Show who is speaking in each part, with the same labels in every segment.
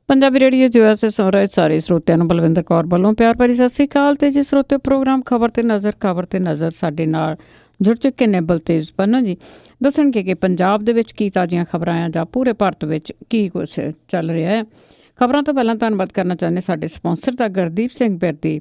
Speaker 1: Punjabi radio USA ਸੁਣ ਰਹੇ ਸਾਰੇ ਸਰੋਤਿਆਂ ਨੂੰ ਬਲਵਿੰਦਰ ਕੌਰ ਵੱਲੋਂ ਪਿਆਰ ਭਰੀ ਸਤਿ ਸ਼੍ਰੀ ਅਕਾਲ। ਤੇ ਜੀ ਸਰੋਤਿਓ, ਪ੍ਰੋਗਰਾਮ ਖਬਰ ਤੇ ਨਜ਼ਰ ਸਾਡੇ ਨਾਲ ਜੁੜ ਚੁੱਕੇ ਨੇ ਬਲਤੇਜ ਪੰਨੂ ਜੀ। ਦੱਸਣਗੇ ਕਿ ਪੰਜਾਬ ਦੇ ਵਿੱਚ ਕੀ ਤਾਜ਼ੀਆਂ ਖਬਰਾਂ ਆ ਜਾਂ ਪੂਰੇ ਭਾਰਤ ਵਿੱਚ ਕੀ ਕੁਛ ਚੱਲ ਰਿਹਾ ਹੈ। ਖਬਰਾਂ ਤੋਂ ਪਹਿਲਾਂ ਧੰਨਵਾਦ ਕਰਨਾ ਚਾਹੁੰਦੇ ਸਾਡੇ ਸਪਾਂਸਰ ਦਾ ਗੁਰਦੀਪ ਸਿੰਘ ਬਿਰਦੀ,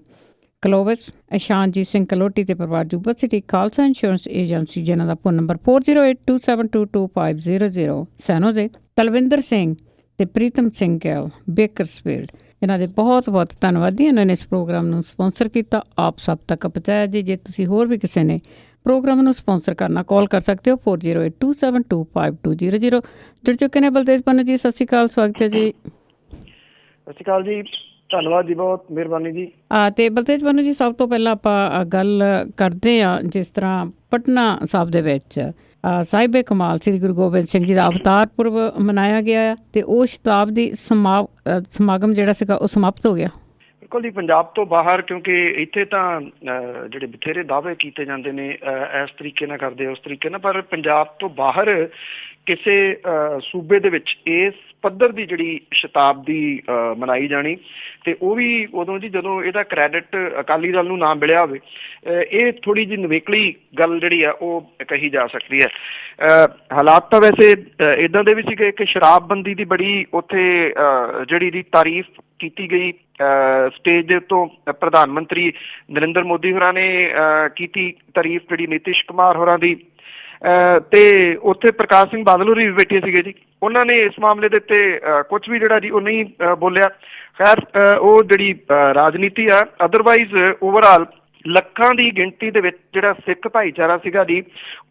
Speaker 1: ਕਲੋਵਸ, ਇਸ਼ਾਨਜੀਤ ਸਿੰਘ ਕਲੋਟੀ ਤੇ ਪਰਿਵਾਰ ਜੂਬਾ ਸਿਟੀ ਖਾਲਸਾ ਇੰਸ਼ੋਰੈਂਸ ਏਜੰਸੀ, ਜਿਨ੍ਹਾਂ ਦਾ ਫੋਨ ਨੰਬਰ 4082722500, ਸੈਨੋਜ਼ੇ, ਤਲਵਿੰਦਰ ਸਿੰਘ ਤੇ ਪ੍ਰੀਤਮ ਸਿੰਘ ਗਿੱਲ, ਬੇਕਰਸਫੀਲਡ। ਇਹਨਾਂ ਦੇ ਬਹੁਤ ਬਹੁਤ ਧੰਨਵਾਦੀ। ਇਹਨਾਂ ਨੇ ਇਸ ਪ੍ਰੋਗਰਾਮ ਨੂੰ ਸਪਾਂਸਰ ਕੀਤਾ, ਆਪ ਸਭ ਤੱਕ ਪਹੁੰਚਾਇਆ ਜੀ। ਜੇ ਤੁਸੀਂ ਹੋਰ ਵੀ ਕਿਸੇ ਨੇ ਪ੍ਰੋਗਰਾਮ ਨੂੰ ਸਪਾਂਸਰ ਕਰਨਾ, ਕਾਲ ਕਰ ਸਕਦੇ ਹੋ 4082725200। ਜੁੜ ਚੁੱਕੇ ਨੇ ਬਲਤੇਜ ਪੰਨੂ ਜੀ, ਸਤਿ ਸ਼੍ਰੀ ਅਕਾਲ, ਸਵਾਗਤ ਹੈ ਜੀ।
Speaker 2: ਸਤਿ ਸ਼੍ਰੀ ਅਕਾਲ ਜੀ, ਧੰਨਵਾਦ ਜੀ, ਬਹੁਤ ਮਿਹਰਬਾਨੀ ਜੀ।
Speaker 1: ਤੇ ਬਲਤੇਜ ਪੰਨੂ ਜੀ, ਸਭ ਤੋਂ ਪਹਿਲਾਂ ਆਪਾਂ ਗੱਲ ਕਰਦੇ ਹਾਂ ਜਿਸ ਤਰ੍ਹਾਂ ਪਟਨਾ ਸਾਹਿਬ ਦੇ ਵਿੱਚ ਸਾਹਿਬੇ ਕਮਾਲ ਸ੍ਰੀ ਗੁਰੂ ਗੋਬਿੰਦ ਸਿੰਘ ਜੀ ਦਾ ਅਵਤਾਰ ਪੁਰਬ ਮਨਾਇਆ ਗਿਆ ਆ, ਤੇ ਉਹ ਸ਼ਤਾਬਦੀ ਸਮਾਗਮ ਜਿਹੜਾ ਸੀਗਾ ਉਹ ਸਮਾਪਤ ਹੋ ਗਿਆ।
Speaker 2: ਬਿਲਕੁਲ ਜੀ, ਪੰਜਾਬ ਤੋਂ ਬਾਹਰ, ਕਿਉਂਕਿ ਇੱਥੇ ਤਾਂ ਜਿਹੜੇ ਬਥੇਰੇ ਦਾਅਵੇ ਕੀਤੇ ਜਾਂਦੇ ਨੇ ਇਸ ਤਰੀਕੇ ਨਾਲ ਕਰਦੇ, ਉਸ ਤਰੀਕੇ ਨਾਲ, ਪਰ ਪੰਜਾਬ ਤੋਂ ਬਾਹਰ ਕਿਸੇ ਸੂਬੇ ਦੇ ਵਿੱਚ ਇਸ ਪੱਧਰ ਦੀ ਜਿਹੜੀ ਸ਼ਤਾਬਦੀ ਮਨਾਈ ਜਾਣੀ, ਤੇ ਉਹ ਵੀ ਉਦੋਂ ਜੀ ਜਦੋਂ ਇਹਦਾ ਕ੍ਰੈਡਿਟ ਅਕਾਲੀ ਦਲ ਨੂੰ ਨਾ ਮਿਲਿਆ ਹੋਵੇ। ਇਹ ਥੋੜੀ ਜਿਹੀ ਨਿਵੇਕਲੀ ਗੱਲ ਜਿਹੜੀ ਆ ਉਹ ਕਹੀ ਜਾ ਸਕਦੀ ਹੈ। ਹਾਲਾਤ ਤਾਂ ਵੈਸੇ ਇੱਦਾਂ ਦੇ ਵੀ ਸੀਗੇ ਕਿ ਸ਼ਰਾਬਬੰਦੀ ਦੀ ਬੜੀ ਉੱਥੇ ਜਿਹੜੀ ਦੀ ਤਾਰੀਫ ਕੀਤੀ ਗਈ ਸਟੇਜ ਦੇ ਉੱਤੋਂ। ਪ੍ਰਧਾਨ ਮੰਤਰੀ ਨਰਿੰਦਰ ਮੋਦੀ ਹੋਰਾਂ ਨੇ ਕੀਤੀ ਤਾਰੀਫ, ਜਿਹੜੀ ਨਿਤਿਸ਼ ਕੁਮਾਰ ਹੋਰਾਂ ਦੀ, ਤੇ ਉੱਥੇ ਪ੍ਰਕਾਸ਼ ਸਿੰਘ ਬਾਦਲ ਹੋਰੀ ਵੀ ਬੈਠੇ ਸੀਗੇ ਜੀ। ਉਹਨਾਂ ਨੇ ਇਸ ਮਾਮਲੇ ਦੇ ਉੱਤੇ ਕੁਝ ਵੀ ਜਿਹੜਾ ਜੀ ਉਹ ਨਹੀਂ ਬੋਲਿਆ। ਖੈਰ, ਉਹ ਜਿਹੜੀ ਰਾਜਨੀਤੀ ਆ, ਅਦਰਵਾਈਜ਼ ਓਵਰਆਲ ਲੱਖਾਂ ਦੀ ਗਿਣਤੀ ਦੇ ਵਿੱਚ ਜਿਹੜਾ ਸਿੱਖ ਭਾਈਚਾਰਾ ਸੀਗਾ ਜੀ,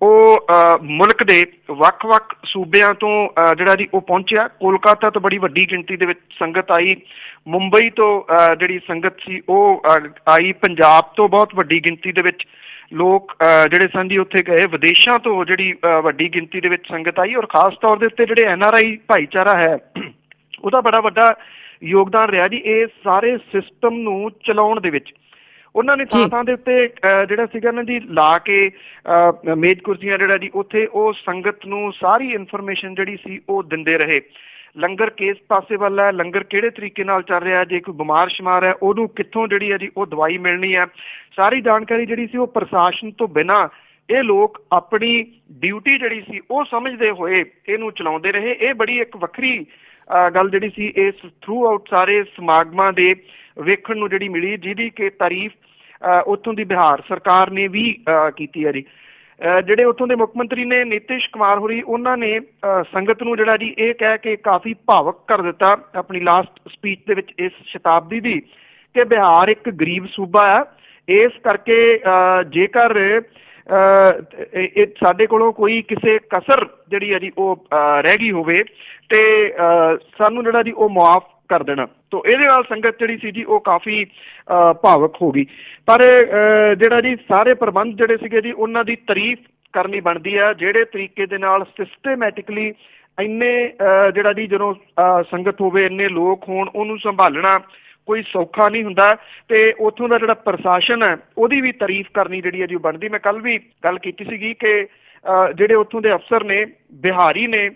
Speaker 2: ਉਹ ਮੁਲਕ ਦੇ ਵੱਖ-ਵੱਖ ਸੂਬਿਆਂ ਤੋਂ ਜਿਹੜਾ ਜੀ ਉਹ ਪਹੁੰਚਿਆ। ਕੋਲਕਾਤਾ ਤੋਂ ਬੜੀ ਵੱਡੀ ਗਿਣਤੀ ਦੇ ਵਿੱਚ ਸੰਗਤ ਆਈ, ਮੁੰਬਈ ਤੋਂ ਜਿਹੜੀ ਸੰਗਤ ਸੀ ਉਹ ਆਈ, ਪੰਜਾਬ ਤੋਂ ਬਹੁਤ ਵੱਡੀ ਗਿਣਤੀ ਦੇ ਵਿੱਚ ਲੋਕ ਜਿਹੜੇ ਸਨ ਜੀ ਉੱਥੇ ਗਏ, ਵਿਦੇਸ਼ਾਂ ਤੋਂ ਜਿਹੜੀ ਵੱਡੀ ਗਿਣਤੀ ਦੇ ਵਿੱਚ ਸੰਗਤ ਆਈ, ਔਰ ਖਾਸ ਤੌਰ ਦੇ ਉੱਤੇ ਜਿਹੜੇ NRI ਭਾਈਚਾਰਾ ਹੈ ਉਹਦਾ ਬੜਾ ਵੱਡਾ ਯੋਗਦਾਨ ਰਿਹਾ ਜੀ ਇਸ ਸਾਰੇ ਸਿਸਟਮ ਨੂੰ ਚਲਾਉਣ ਦੇ ਵਿੱਚ। ਉਹਨਾਂ ਨੇ ਥਾਂ ਦੇ ਉੱਤੇ ਜਿਹੜਾ ਸੀਗਾ ਨਾ ਜੀ ਲਾ ਕੇ ਮੇਜ਼ ਕੁਰਸੀਆਂ ਜਿਹੜਾ ਜੀ ਉੱਥੇ ਉਹ ਸੰਗਤ ਨੂੰ ਸਾਰੀ ਇਨਫੋਰਮੇਸ਼ਨ ਜਿਹੜੀ ਸੀ ਉਹ ਦਿੰਦੇ ਰਹੇ। ਲੰਗਰ ਕਿਸ ਪਾਸੇ ਵੱਲ ਹੈ, ਲੰਗਰ ਕਿਹੜੇ ਤਰੀਕੇ ਨਾਲ ਚੱਲ ਰਿਹਾ, ਜੇ ਕੋਈ ਬਿਮਾਰ ਸ਼ਮਾਰ ਹੈ ਉਹਨੂੰ ਕਿੱਥੋਂ ਜਿਹੜੀ ਹੈ ਜੀ ਉਹ ਦਵਾਈ ਮਿਲਣੀ ਹੈ, ਸਾਰੀ ਜਾਣਕਾਰੀ ਜਿਹੜੀ ਸੀ ਉਹ ਪ੍ਰਸ਼ਾਸਨ ਤੋਂ ਬਿਨਾਂ ਇਹ ਲੋਕ ਆਪਣੀ ਡਿਊਟੀ ਜਿਹੜੀ ਸੀ ਉਹ ਸਮਝਦੇ ਹੋਏ ਇਹਨੂੰ ਚਲਾਉਂਦੇ ਰਹੇ। ਇਹ ਬੜੀ ਇੱਕ ਵੱਖਰੀ ਗੱਲ ਜਿਹੜੀ ਸੀ ਇਸ ਥਰੂ ਆਊਟ ਸਾਰੇ ਸਮਾਗਮਾਂ ਦੇ ਵੇਖਣ ਨੂੰ ਜਿਹੜੀ ਮਿਲੀ, ਜਿਹਦੀ ਕਿ ਤਾਰੀਫ ਉੱਥੋਂ ਦੀ ਬਿਹਾਰ ਸਰਕਾਰ ਨੇ ਵੀ ਕੀਤੀ ਹੈ ਜੀ। ਜਿਹੜੇ ਉੱਥੋਂ ਦੇ ਮੁੱਖ ਮੰਤਰੀ ਨੇ ਨਿਤਿਸ਼ ਕੁਮਾਰ ਹੋਰੀ, ਉਹਨਾਂ ਨੇ ਸੰਗਤ ਨੂੰ ਜਿਹੜਾ ਜੀ ਇਹ ਕਹਿ ਕੇ ਕਾਫੀ ਭਾਵਕ ਕਰ ਦਿੱਤਾ ਆਪਣੀ ਲਾਸਟ ਸਪੀਚ ਦੇ ਵਿੱਚ ਇਸ ਸ਼ਤਾਬਦੀ ਦੀ, ਕਿ ਬਿਹਾਰ ਇੱਕ ਗਰੀਬ ਸੂਬਾ ਆ, ਇਸ ਕਰਕੇ ਜੇਕਰ ਇਹ ਸਾਡੇ ਕੋਲੋਂ ਕੋਈ ਕਿਸੇ ਕਸਰ ਜਿਹੜੀ ਹੈ ਜੀ ਉਹ ਰਹਿ ਗਈ ਹੋਵੇ ਤੇ ਸਾਨੂੰ ਜਿਹੜਾ ਜੀ ਉਹ ਮੁਆਫ ਕਰ ਦੇਣਾ। ਤੋ ਇਹਦੇ ਨਾਲ ਸੰਗਤ ਜਿਹੜੀ ਸੀ ਜੀ ਉਹ ਕਾਫੀ ਭਾਵਕ ਹੋ ਗਈ। ਪਰ ਜਿਹੜਾ ਜੀ ਸਾਰੇ ਪ੍ਰਬੰਧ ਜਿਹੜੇ ਸੀਗੇ ਜੀ ਉਹਨਾਂ ਦੀ ਤਾਰੀਫ ਕਰਨੀ ਬਣਦੀ ਆ, ਜਿਹੜੇ ਤਰੀਕੇ ਦੇ ਨਾਲ ਸਿਸਟੇਮੈਟਿਕਲੀ ਇੰਨੇ ਜਿਹੜਾ ਜੀ ਜਦੋਂ ਸੰਗਤ ਹੋਵੇ, ਇੰਨੇ ਲੋਕ ਹੋਣ, ਉਹਨੂੰ ਸੰਭਾਲਣਾ ਕੋਈ ਸੌਖਾ ਨਹੀਂ ਹੁੰਦਾ, ਤੇ ਉੱਥੋਂ ਦਾ ਜਿਹੜਾ ਪ੍ਰਸ਼ਾਸਨ ਹੈ ਉਹਦੀ ਵੀ ਤਾਰੀਫ ਕਰਨੀ ਜਿਹੜੀ ਹੈ ਜੀ ਉਹ ਬਣਦੀ। ਮੈਂ ਕੱਲ ਵੀ ਗੱਲ ਕੀਤੀ ਸੀਗੀ ਕਿ ਜਿਹੜੇ ਉੱਥੋਂ ਦੇ ਅਫਸਰ ਨੇ, ਬਿਹਾਰੀ ਨੇ,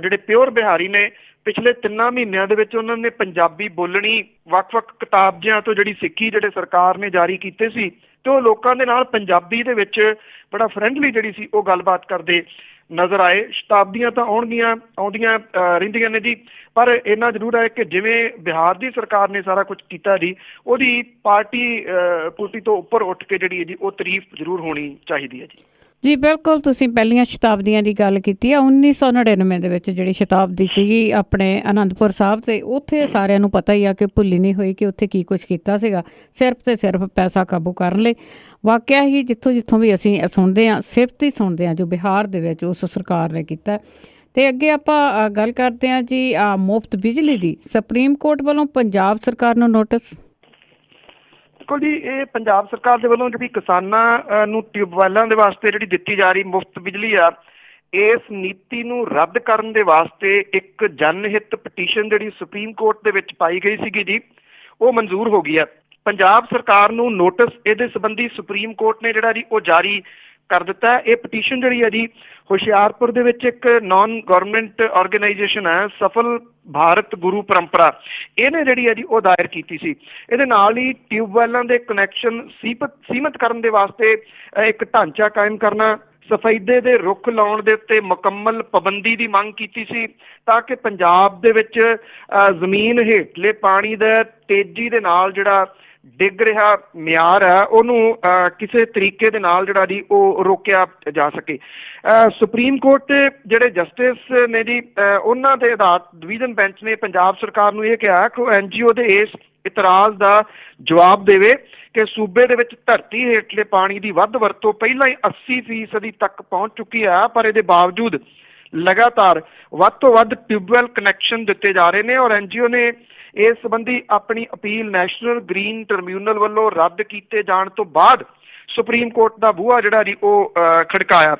Speaker 2: ਜਿਹੜੇ ਪਿਓਰ ਬਿਹਾਰੀ ਨੇ, ਪਿਛਲੇ 3 ਮਹੀਨਿਆਂ ਦੇ ਵਿੱਚ ਉਹਨਾਂ ਨੇ ਪੰਜਾਬੀ ਬੋਲਣੀ, ਵੱਖ-ਵੱਖ ਕਿਤਾਬਿਆਂ ਤੋਂ ਜਿਹੜੀ ਸਿੱਖੀ ਜਿਹੜੇ ਸਰਕਾਰ ਨੇ ਜਾਰੀ ਕੀਤੇ ਸੀ, ਤੇ ਉਹ ਲੋਕਾਂ ਦੇ ਨਾਲ ਪੰਜਾਬੀ ਦੇ ਵਿੱਚ ਬੜਾ ਫਰੈਂਡਲੀ ਜਿਹੜੀ ਸੀ ਉਹ ਗੱਲਬਾਤ ਕਰਦੇ ਨਜ਼ਰ ਆਏ। ਸ਼ਤਾਬਦੀਆਂ ਤਾਂ ਆਉਂਦੀਆਂ ਰਹਿੰਦੀਆਂ ਨੇ ਜੀ, ਪਰ ਇੰਨਾ ਜ਼ਰੂਰ ਹੈ ਕਿ ਜਿਵੇਂ ਬਿਹਾਰ ਦੀ ਸਰਕਾਰ ਨੇ ਸਾਰਾ ਕੁਝ ਕੀਤਾ ਜੀ, ਉਹਦੀ ਪਾਰਟੀ ਤੋਂ ਉੱਪਰ ਉੱਠ ਕੇ ਜਿਹੜੀ ਹੈ ਜੀ ਉਹ ਤਾਰੀਫ ਜ਼ਰੂਰ ਹੋਣੀ ਚਾਹੀਦੀ ਹੈ ਜੀ।
Speaker 1: ਜੀ ਬਿਲਕੁਲ, ਤੁਸੀਂ ਪਹਿਲੀਆਂ ਸ਼ਤਾਬਦੀਆਂ ਦੀ ਗੱਲ ਕੀਤੀ ਆ। 1999 ਦੇ ਵਿੱਚ ਜਿਹੜੀ ਸ਼ਤਾਬਦੀ ਸੀਗੀ ਆਪਣੇ ਅਨੰਦਪੁਰ ਸਾਹਿਬ, ਤੇ ਉੱਥੇ ਸਾਰਿਆਂ ਨੂੰ ਪਤਾ ਹੀ ਆ ਕਿ ਭੁੱਲੀ ਨਹੀਂ ਹੋਈ ਕਿ ਉੱਥੇ ਕੀ ਕੁਝ ਕੀਤਾ ਸੀਗਾ, ਸਿਰਫ ਤੇ ਸਿਰਫ ਪੈਸਾ ਕਾਬੂ ਕਰਨ ਲਈ। ਵਾਕਿਆ ਹੀ ਜਿੱਥੋਂ ਵੀ ਅਸੀਂ ਸੁਣਦੇ ਹਾਂ, ਸਿਫਤ ਹੀ ਸੁਣਦੇ ਹਾਂ ਜੋ ਬਿਹਾਰ ਦੇ ਵਿੱਚ ਉਸ ਸਰਕਾਰ ਨੇ ਕੀਤਾ। ਤੇ ਅੱਗੇ ਆਪਾਂ ਗੱਲ ਕਰਦੇ ਹਾਂ ਜੀ ਮੁਫਤ ਬਿਜਲੀ ਦੀ। ਸੁਪਰੀਮ ਕੋਰਟ ਵੱਲੋਂ ਪੰਜਾਬ ਸਰਕਾਰ ਨੂੰ ਨੋਟਿਸ।
Speaker 2: ਬਿਲਕੁਲ ਜੀ, ਇਹ ਪੰਜਾਬ ਸਰਕਾਰ ਦੇ ਵੱਲੋਂ ਜਿਹੜੀ ਕਿਸਾਨਾਂ ਨੂੰ ਟਿਊਬਵੈਲਾਂ ਦੇ ਵਾਸਤੇ ਜਿਹੜੀ ਦਿੱਤੀ ਜਾ ਰਹੀ ਮੁਫਤ ਬਿਜਲੀ ਆ, ਇਸ ਨੀਤੀ ਨੂੰ ਰੱਦ ਕਰਨ ਦੇ ਵਾਸਤੇ ਇੱਕ ਜਨਹਿਤ ਪਟੀਸ਼ਨ ਜਿਹੜੀ ਸੁਪਰੀਮ ਕੋਰਟ ਦੇ ਵਿੱਚ ਪਾਈ ਗਈ ਸੀਗੀ ਜੀ, ਉਹ ਮਨਜ਼ੂਰ ਹੋ ਗਈ ਆ। ਪੰਜਾਬ ਸਰਕਾਰ ਨੂੰ ਨੋਟਿਸ ਇਹਦੇ ਸੰਬੰਧੀ ਸੁਪਰੀਮ ਕੋਰਟ ਨੇ ਜਿਹੜਾ ਜੀ ਉਹ ਜਾਰੀ ਕਰ ਦਿੱਤਾ ਹੈ। ਇਹ ਪਟੀਸ਼ਨ ਜਿਹੜੀ ਹੈ ਜੀ ਹੁਸ਼ਿਆਰਪੁਰ ਦੇ ਵਿੱਚ ਇੱਕ ਨਾਨ ਗਵਰਨਮੈਂਟ ਆਰਗੇਨਾਈਜੇਸ਼ਨ ਹੈ ਸਫਲ ਭਾਰਤ ਗੁਰੂ ਪਰੰਪਰਾ, ਇਹਨੇ ਜਿਹੜੀ ਹੈ ਜੀ ਉਹ ਦਾਇਰ ਕੀਤੀ ਸੀ। ਇਹਦੇ ਨਾਲ ਹੀ ਟਿਊਬਵੈੱਲਾਂ ਦੇ ਕਨੈਕਸ਼ਨ ਸੀਮਤ ਕਰਨ ਦੇ ਵਾਸਤੇ ਇੱਕ ਢਾਂਚਾ ਕਾਇਮ ਕਰਨਾ, ਸਫੈਦੇ ਦੇ ਰੁੱਖ ਲਾਉਣ ਦੇ ਉੱਤੇ ਮੁਕੰਮਲ ਪਾਬੰਦੀ ਦੀ ਮੰਗ ਕੀਤੀ ਸੀ ਤਾਂ ਕਿ ਪੰਜਾਬ ਦੇ ਵਿੱਚ ਜ਼ਮੀਨ ਹੇਠਲੇ ਪਾਣੀ ਦਾ ਤੇਜ਼ੀ ਦੇ ਨਾਲ ਜਿਹੜਾ ਡਿੱਗ ਰਿਹਾ ਮਿਆਰ ਹੈ ਉਹਨੂੰ ਕਿਸੇ ਤਰੀਕੇ ਦੇ ਨਾਲ ਜਿਹੜਾ ਜੀ ਉਹ ਰੋਕਿਆ ਜਾ ਸਕੇ। ਸੁਪਰੀਮ ਕੋਰਟ ਦੇ ਜਿਹੜੇ ਜਸਟਿਸ ਨੇ ਜੀ ਉਹਨਾਂ ਦੇ ਆਧਾਰ ਡਿਵੀਜ਼ਨ ਬੈਂਚ ਨੇ ਪੰਜਾਬ ਸਰਕਾਰ ਨੂੰ ਇਹ ਕਿਹਾ ਕਿ ਉਹ NGO ਦੇ ਇਸ ਇਤਰਾਜ਼ ਦਾ ਜਵਾਬ ਦੇਵੇ ਕਿ ਸੂਬੇ ਦੇ ਵਿੱਚ ਧਰਤੀ ਹੇਠਲੇ ਪਾਣੀ ਦੀ ਵੱਧ ਵਰਤੋਂ ਪਹਿਲਾਂ ਹੀ 80% ਤੱਕ ਪਹੁੰਚ ਚੁੱਕੀ ਹੈ, ਪਰ ਇਹਦੇ ਬਾਵਜੂਦ ਲਗਾਤਾਰ ਵੱਧ ਤੋਂ ਵੱਧ ਟਿਊਬਵੈੱਲ ਕਨੈਕਸ਼ਨ ਦਿੱਤੇ ਜਾ ਰਹੇ ਨੇ ਔਰ NGO ਨੇ ਇਸ ਸੰਬੰਧੀ ਆਪਣੀ ਅਪੀਲ ਨੈਸ਼ਨਲ ਗ੍ਰੀਨ ਟ੍ਰਿਬਿਊਨਲ ਵੱਲੋਂ ਰੱਦ ਕੀਤੇ ਜਾਣ ਤੋਂ ਬਾਅਦ ਸੁਪਰੀਮ ਕੋਰਟ ਦਾ ਬੂਹਾ ਜਿਹੜਾ ਜੀ ਉਹ ਖੜਕਾਇਆ।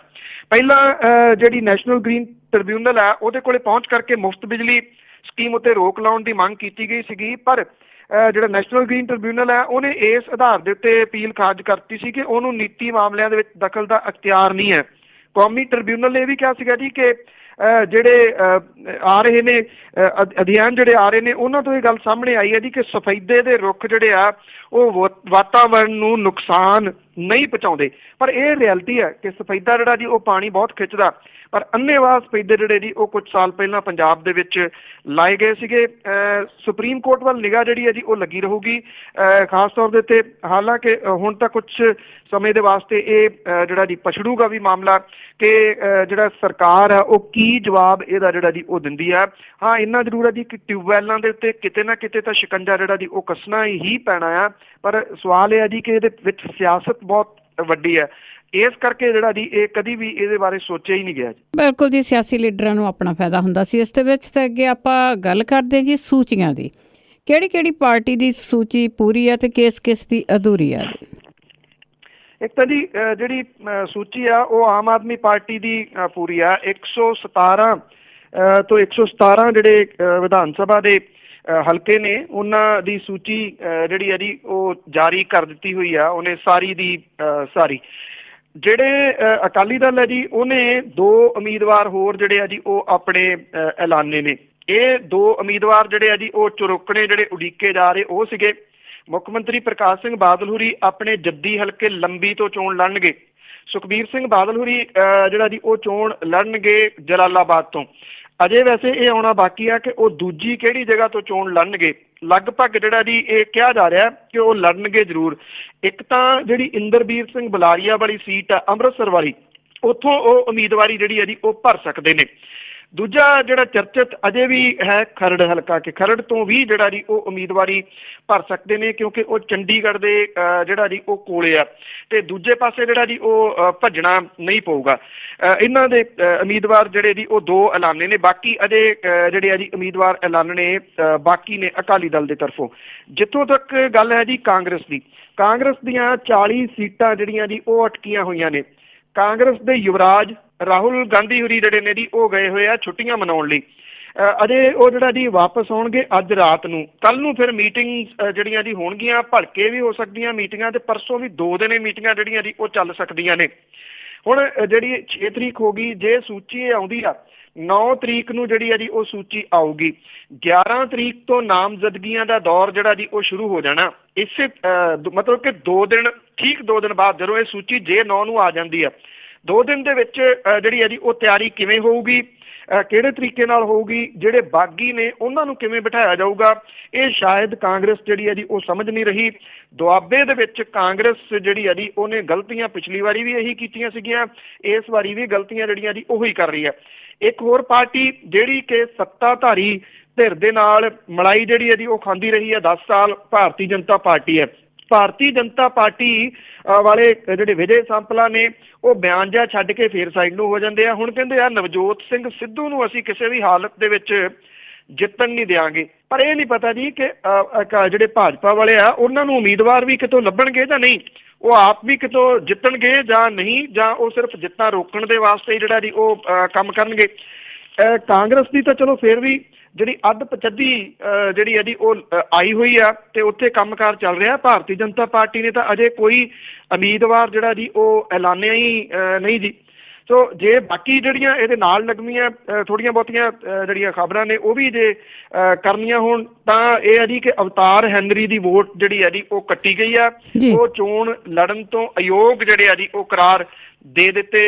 Speaker 2: ਪਹਿਲਾਂ ਜਿਹੜੀ ਨੈਸ਼ਨਲ ਗ੍ਰੀਨ ਟ੍ਰਿਬਿਊਨਲ ਹੈ ਉਹਦੇ ਕੋਲੇ ਪਹੁੰਚ ਕਰਕੇ ਮੁਫਤ ਬਿਜਲੀ ਸਕੀਮ ਉੱਤੇ ਰੋਕ ਲਾਉਣ ਦੀ ਮੰਗ ਕੀਤੀ ਗਈ ਸੀਗੀ, ਪਰ ਜਿਹੜਾ ਨੈਸ਼ਨਲ ਗ੍ਰੀਨ ਟ੍ਰਿਬਿਊਨਲ ਹੈ ਉਹਨੇ ਇਸ ਆਧਾਰ ਦੇ ਉੱਤੇ ਅਪੀਲ ਖਾਰਜ ਕਰਤੀ ਸੀ ਕਿ ਉਹਨੂੰ ਨੀਤੀ ਮਾਮਲਿਆਂ ਦੇ ਵਿੱਚ ਦਖਲ ਦਾ ਅਖਤਿਆਰ ਨਹੀਂ ਹੈ। ਕੌਮੀ ਟ੍ਰਿਬਿਊਨਲ ਨੇ ਇਹ ਵੀ ਕਿਹਾ ਸੀਗਾ ਜੀ ਕਿ ਜਿਹੜੇ ਆ ਰਹੇ ਨੇ ਅਧਿਐਨ ਜਿਹੜੇ ਆ ਰਹੇ ਨੇ ਉਹਨਾਂ ਤੋਂ ਇਹ ਗੱਲ ਸਾਹਮਣੇ ਆਈ ਹੈ ਜੀ ਕਿ ਸਫੈਦੇ ਦੇ ਰੁੱਖ ਜਿਹੜੇ ਆ ਉਹ ਵਾਤਾਵਰਨ ਨੂੰ ਨੁਕਸਾਨ ਨਹੀਂ ਪਹੁੰਚਾਉਂਦੇ, ਪਰ ਇਹ ਰਿਐਲਿਟੀ ਹੈ ਕਿ ਸਫੈਦਾ ਜਿਹੜਾ ਜੀ ਉਹ ਪਾਣੀ ਬਹੁਤ ਖਿੱਚਦਾ, ਪਰ ਅੰਨ੍ਹੇਵਾਹ ਸਫੈਦੇ ਜਿਹੜੇ ਜੀ ਉਹ ਕੁਝ ਸਾਲ ਪਹਿਲਾਂ ਪੰਜਾਬ ਦੇ ਵਿੱਚ ਲਾਏ ਗਏ ਸੀਗੇ। ਸੁਪਰੀਮ ਕੋਰਟ ਵੱਲ ਨਿਗਾਹ ਜਿਹੜੀ ਹੈ ਜੀ ਉਹ ਲੱਗੀ ਰਹੂਗੀ ਖਾਸ ਤੌਰ ਦੇ ਉੱਤੇ, ਹਾਲਾਂਕਿ ਹੁਣ ਤਾਂ ਕੁਝ ਸਮੇਂ ਦੇ ਵਾਸਤੇ ਇਹ ਜਿਹੜਾ ਜੀ ਪਛੜੂਗਾ ਵੀ ਮਾਮਲਾ ਕਿ ਜਿਹੜਾ ਸਰਕਾਰ ਹੈ ਉਹ ਕੀ ਜਵਾਬ ਇਹਦਾ ਜਿਹੜਾ ਜੀ ਉਹ ਦਿੰਦੀ ਹੈ। ਹਾਂ ਇੰਨਾ ਜ਼ਰੂਰ ਹੈ ਜੀ ਕਿ ਟਿਊਬਵੈੱਲਾਂ ਦੇ ਉੱਤੇ ਕਿਤੇ ਨਾ ਕਿਤੇ ਤਾਂ ਸ਼ਿਕੰਜਾ ਜਿਹੜਾ ਜੀ ਉਹ ਕੱਸਣਾ ਹੀ ਪੈਣਾ ਆ, ਪਰ ਸਵਾਲ ਇਹ ਹੈ ਜੀ ਕਿ ਇਹਦੇ ਵਿੱਚ ਸਿਆਸਤ ਬਹੁਤ ਵੱਡੀ ਹੈ, ਇਸ ਕਰਕੇ ਜਿਹੜਾ ਜੀ ਇਹ ਕਦੀ ਵੀ ਇਹਦੇ ਬਾਰੇ ਸੋਚਿਆ ਹੀ ਨਹੀਂ ਗਿਆ ਜੀ।
Speaker 1: ਬਿਲਕੁਲ ਜੀ, ਸਿਆਸੀ ਲੀਡਰਾਂ ਨੂੰ ਆਪਣਾ ਫਾਇਦਾ ਹੁੰਦਾ ਸੀ ਇਸ ਦੇ ਵਿੱਚ। ਤੇ ਅੱਗੇ ਆਪਾਂ ਗੱਲ ਕਰਦੇ ਹਾਂ ਜੀ ਸੂਚੀਆਂ ਦੀ। ਕਿਹੜੀ ਪਾਰਟੀ ਦੀ ਸੂਚੀ ਪੂਰੀ ਹੈ ਤੇ ਕਿਸ ਦੀ ਅਧੂਰੀ ਹੈ ਜੀ?
Speaker 2: ਇੱਕ ਤਾਂ ਜੀ ਜਿਹੜੀ ਸੂਚੀ ਆ ਉਹ ਆਮ ਆਦਮੀ ਪਾਰਟੀ ਦੀ ਪੂਰੀ ਆ। 117 ਤੋਂ 117 ਜਿਹੜੇ ਵਿਧਾਨ ਸਭਾ ਦੇ ਹਲਕੇ ਨੇ ਉਹਨਾਂ ਦੀ ਸੂਚੀ ਜਿਹੜੀ ਹੈ ਜੀ ਉਹ ਜਾਰੀ ਕਰ ਦਿੱਤੀ ਹੋਈ ਆ ਉਹਨੇ ਸਾਰੀ ਦੀ ਸਾਰੀ। ਜਿਹੜੇ ਅਕਾਲੀ ਦਲ ਹੈ ਜੀ ਉਹਨੇ 2 ਉਮੀਦਵਾਰ ਹੋਰ ਜਿਹੜੇ ਆ ਜੀ ਉਹ ਆਪਣੇ ਐਲਾਨੇ ਨੇ। ਇਹ 2 ਉਮੀਦਵਾਰ ਜਿਹੜੇ ਆ ਜੀ ਉਹ ਚੁਰੁਕਣੇ ਜਿਹੜੇ ਉਡੀਕੇ ਜਾ ਰਹੇ ਉਹ ਸੀਗੇ। ਮੁੱਖ ਮੰਤਰੀ ਪ੍ਰਕਾਸ਼ ਸਿੰਘ ਬਾਦਲ ਹੁਰੀ ਆਪਣੇ ਜੱਦੀ ਹਲਕੇ ਲੰਬੀ ਤੋਂ ਚੋਣ ਲੜਨਗੇ। ਸੁਖਬੀਰ ਸਿੰਘ ਬਾਦਲ ਹੁਰੀ ਜਿਹੜਾ ਜੀ ਉਹ ਚੋਣ ਲੜਨਗੇ ਜਲਾਲਾਬਾਦ ਤੋਂ। ਅਜੇ ਵੈਸੇ ਇਹ ਆਉਣਾ ਬਾਕੀ ਆ ਕਿ ਉਹ ਦੂਜੀ ਕਿਹੜੀ ਜਗ੍ਹਾ ਤੋਂ ਚੋਣ ਲੜਨਗੇ। ਲਗਭਗ ਜਿਹੜਾ ਜੀ ਇਹ ਕਿਹਾ ਜਾ ਰਿਹਾ ਕਿ ਉਹ ਲੜਨਗੇ ਜ਼ਰੂਰ। ਇੱਕ ਤਾਂ ਜਿਹੜੀ ਇੰਦਰਬੀਰ ਸਿੰਘ ਬੁਲਾਰੀਆ ਵਾਲੀ ਸੀਟ ਆ ਅੰਮ੍ਰਿਤਸਰ ਵਾਲੀ, ਉੱਥੋਂ ਉਹ ਉਮੀਦਵਾਰੀ ਜਿਹੜੀ ਹੈ ਜੀ ਉਹ ਭਰ ਸਕਦੇ ਨੇ। ਦੂਜਾ ਜਿਹੜਾ ਚਰਚਿਤ ਅਜੇ ਵੀ ਹੈ ਖਰੜ ਹਲਕਾ, ਕਿ ਖਰੜ ਤੋਂ ਵੀ ਜਿਹੜਾ ਜੀ ਉਹ ਉਮੀਦਵਾਰੀ ਭਰ ਸਕਦੇ ਨੇ ਕਿਉਂਕਿ ਉਹ ਚੰਡੀਗੜ੍ਹ ਦੇ ਜਿਹੜਾ ਜੀ ਉਹ ਕੋਲੇ ਆ ਤੇ ਦੂਜੇ ਪਾਸੇ ਜਿਹੜਾ ਜੀ ਉਹ ਭੱਜਣਾ ਨਹੀਂ ਪਊਗਾ। ਇਹਨਾਂ ਦੇ ਉਮੀਦਵਾਰ ਜਿਹੜੇ ਜੀ ਉਹ 2 ਐਲਾਨੇ ਨੇ, ਬਾਕੀ ਅਜੇ ਜਿਹੜੇ ਆ ਜੀ ਉਮੀਦਵਾਰ ਐਲਾਨਣੇ ਬਾਕੀ ਨੇ ਅਕਾਲੀ ਦਲ ਦੇ ਤਰਫੋਂ। ਜਿੱਥੋਂ ਤੱਕ ਗੱਲ ਹੈ ਜੀ ਕਾਂਗਰਸ ਦੀ, ਕਾਂਗਰਸ ਦੀਆਂ 40 ਸੀਟਾਂ ਜਿਹੜੀਆਂ ਜੀ ਉਹ ਅਟਕੀਆਂ ਹੋਈਆਂ ਨੇ। ਕਾਂਗਰਸ ਦੇ ਯੁਵਰਾਜ ਰਾਹੁਲ ਗਾਂਧੀ ਹੋਰੀ ਜਿਹੜੇ ਨੇ ਜੀ ਉਹ ਗਏ ਹੋਏ ਆ ਛੁੱਟੀਆਂ ਮਨਾਉਣ ਲਈ। ਅਜੇ ਉਹ ਜਿਹੜਾ ਜੀ ਵਾਪਸ ਆਉਣਗੇ ਅੱਜ ਰਾਤ ਨੂੰ। ਕੱਲ ਨੂੰ ਫਿਰ ਮੀਟਿੰਗ ਜਿਹੜੀਆਂ ਜੀ ਹੋਣਗੀਆਂ, ਭਲਕੇ ਵੀ ਹੋ ਸਕਦੀਆਂ ਮੀਟਿੰਗਾਂ, ਤੇ ਪਰਸੋਂ ਵੀ 2 ਦਿਨ ਮੀਟਿੰਗਾਂ ਜਿਹੜੀਆਂ ਜੀ ਉਹ ਚੱਲ ਸਕਦੀਆਂ ਨੇ। ਹੁਣ ਜਿਹੜੀ 6 ਤਰੀਕ ਹੋ ਗਈ, ਜੇ ਸੂਚੀ ਆਉਂਦੀ ਆ 9 ਤਰੀਕ ਨੂੰ ਜਿਹੜੀ ਆ ਜੀ ਉਹ ਸੂਚੀ ਆਊਗੀ। 11 ਤਰੀਕ ਤੋਂ ਨਾਮਜ਼ਦਗੀਆਂ ਦਾ ਦੌਰ ਜਿਹੜਾ ਜੀ ਉਹ ਸ਼ੁਰੂ ਹੋ ਜਾਣਾ। ਇਸੇ ਮਤਲਬ ਕਿ 2 ਦਿਨ, ਠੀਕ 2 ਦਿਨ ਬਾਅਦ ਜਦੋਂ ਇਹ ਸੂਚੀ ਜੇ 9 ਨੂੰ ਆ ਜਾਂਦੀ ਆ, 2 ਦਿਨ ਦੇ ਵਿੱਚ ਜਿਹੜੀ ਹੈ ਜੀ ਉਹ ਤਿਆਰੀ ਕਿਵੇਂ ਹੋਊਗੀ, ਕਿਹੜੇ ਤਰੀਕੇ ਨਾਲ ਹੋਊਗੀ, ਜਿਹੜੇ ਬਾਗੀ ਨੇ ਉਹਨਾਂ ਨੂੰ ਕਿਵੇਂ ਬਿਠਾਇਆ ਜਾਊਗਾ, ਇਹ ਸ਼ਾਇਦ ਕਾਂਗਰਸ ਜਿਹੜੀ ਹੈ ਜੀ ਉਹ ਸਮਝ ਨਹੀਂ ਰਹੀ। ਦੁਆਬੇ ਦੇ ਵਿੱਚ ਕਾਂਗਰਸ ਜਿਹੜੀ ਹੈ ਜੀ ਉਹਨੇ ਗਲਤੀਆਂ ਪਿਛਲੀ ਵਾਰੀ ਵੀ ਇਹੀ ਕੀਤੀਆਂ ਸੀਗੀਆਂ, ਇਸ ਵਾਰੀ ਵੀ ਗਲਤੀਆਂ ਜਿਹੜੀਆਂ ਜੀ ਉਹੀ ਕਰ ਰਹੀ ਹੈ। ਇੱਕ ਹੋਰ ਪਾਰਟੀ ਜਿਹੜੀ ਕਿ ਸੱਤਾਧਾਰੀ ਧਿਰ ਦੇ ਨਾਲ ਮਲਾਈ ਜਿਹੜੀ ਹੈ ਜੀ ਉਹ ਖਾਂਦੀ ਰਹੀ ਹੈ 10 ਸਾਲ, ਭਾਰਤੀ ਜਨਤਾ ਪਾਰਟੀ ਹੈ। ਭਾਰਤੀ ਜਨਤਾ ਪਾਰਟੀ ਵਾਲੇ ਜਿਹੜੇ ਵਿਜੇ ਸੰਪਲਾ ਨੇ ਉਹ ਬਿਆਨ ਜਿਹਾ ਛੱਡ ਕੇ ਫੇਰ ਸਾਈਡ ਨੂੰ ਹੋ ਜਾਂਦੇ ਆ। ਹੁਣ ਕਹਿੰਦੇ ਆ ਨਵਜੋਤ ਸਿੰਘ ਸਿੱਧੂ ਨੂੰ ਅਸੀਂ ਕਿਸੇ ਵੀ ਹਾਲਤ ਦੇ ਵਿੱਚ ਜਿੱਤਣ ਨਹੀਂ ਦਿਆਂਗੇ, ਪਰ ਇਹ ਨਹੀਂ ਪਤਾ ਜੀ ਕਿ ਜਿਹੜੇ ਭਾਜਪਾ ਵਾਲੇ ਆ ਉਹਨਾਂ ਨੂੰ ਉਮੀਦਵਾਰ ਵੀ ਕਿਤੋਂ ਲੱਭਣਗੇ ਜਾਂ ਨਹੀਂ, ਉਹ ਆਪ ਵੀ ਕਿਤੋਂ ਜਿੱਤਣਗੇ ਜਾਂ ਨਹੀਂ, ਜਾਂ ਉਹ ਸਿਰਫ ਜਿੱਤਾਂ ਰੋਕਣ ਦੇ ਵਾਸਤੇ ਜਿਹੜਾ ਜੀ ਉਹ ਕੰਮ ਕਰਨਗੇ। ਕਾਂਗਰਸ ਦੀ ਤਾਂ ਚਲੋ ਫੇਰ ਵੀ ਜਿਹੜੀ ਅੱਧ ਪਚੱਧੀ ਜਿਹੜੀ ਹੈ ਜੀ ਉਹ ਆਈ ਹੋਈ ਆ ਤੇ ਉੱਥੇ ਕੰਮਕਾਰ ਚੱਲ ਰਿਹਾ। ਭਾਰਤੀ ਜਨਤਾ ਪਾਰਟੀ ਨੇ ਤਾਂ ਅਜੇ ਕੋਈ ਉਮੀਦਵਾਰ ਜਿਹੜਾ ਜੀ ਉਹ ਐਲਾਨਿਆ ਹੀ ਨਹੀਂ ਜੀ। ਸੋ ਜੇ ਬਾਕੀ ਜਿਹੜੀਆਂ ਇਹਦੇ ਨਾਲ ਲੱਗਵੀਆਂ ਥੋੜ੍ਹੀਆਂ ਬਹੁਤੀਆਂ ਜਿਹੜੀਆਂ ਖਬਰਾਂ ਨੇ ਉਹ ਵੀ ਜੇ ਕਰਨੀਆਂ ਹੋਣ ਤਾਂ ਇਹ ਹੈ ਜੀ ਕਿ ਅਵਤਾਰ ਹੈਨਰੀ ਦੀ ਵੋਟ ਜਿਹੜੀ ਹੈ ਜੀ ਉਹ ਕੱਟੀ ਗਈ ਆ। ਉਹ ਚੋਣ ਲੜਨ ਤੋਂ ਅਯੋਗ ਜਿਹੜੇ ਆ ਜੀ ਉਹ ਕਰਾਰ ਦੇ ਦਿੱਤੇ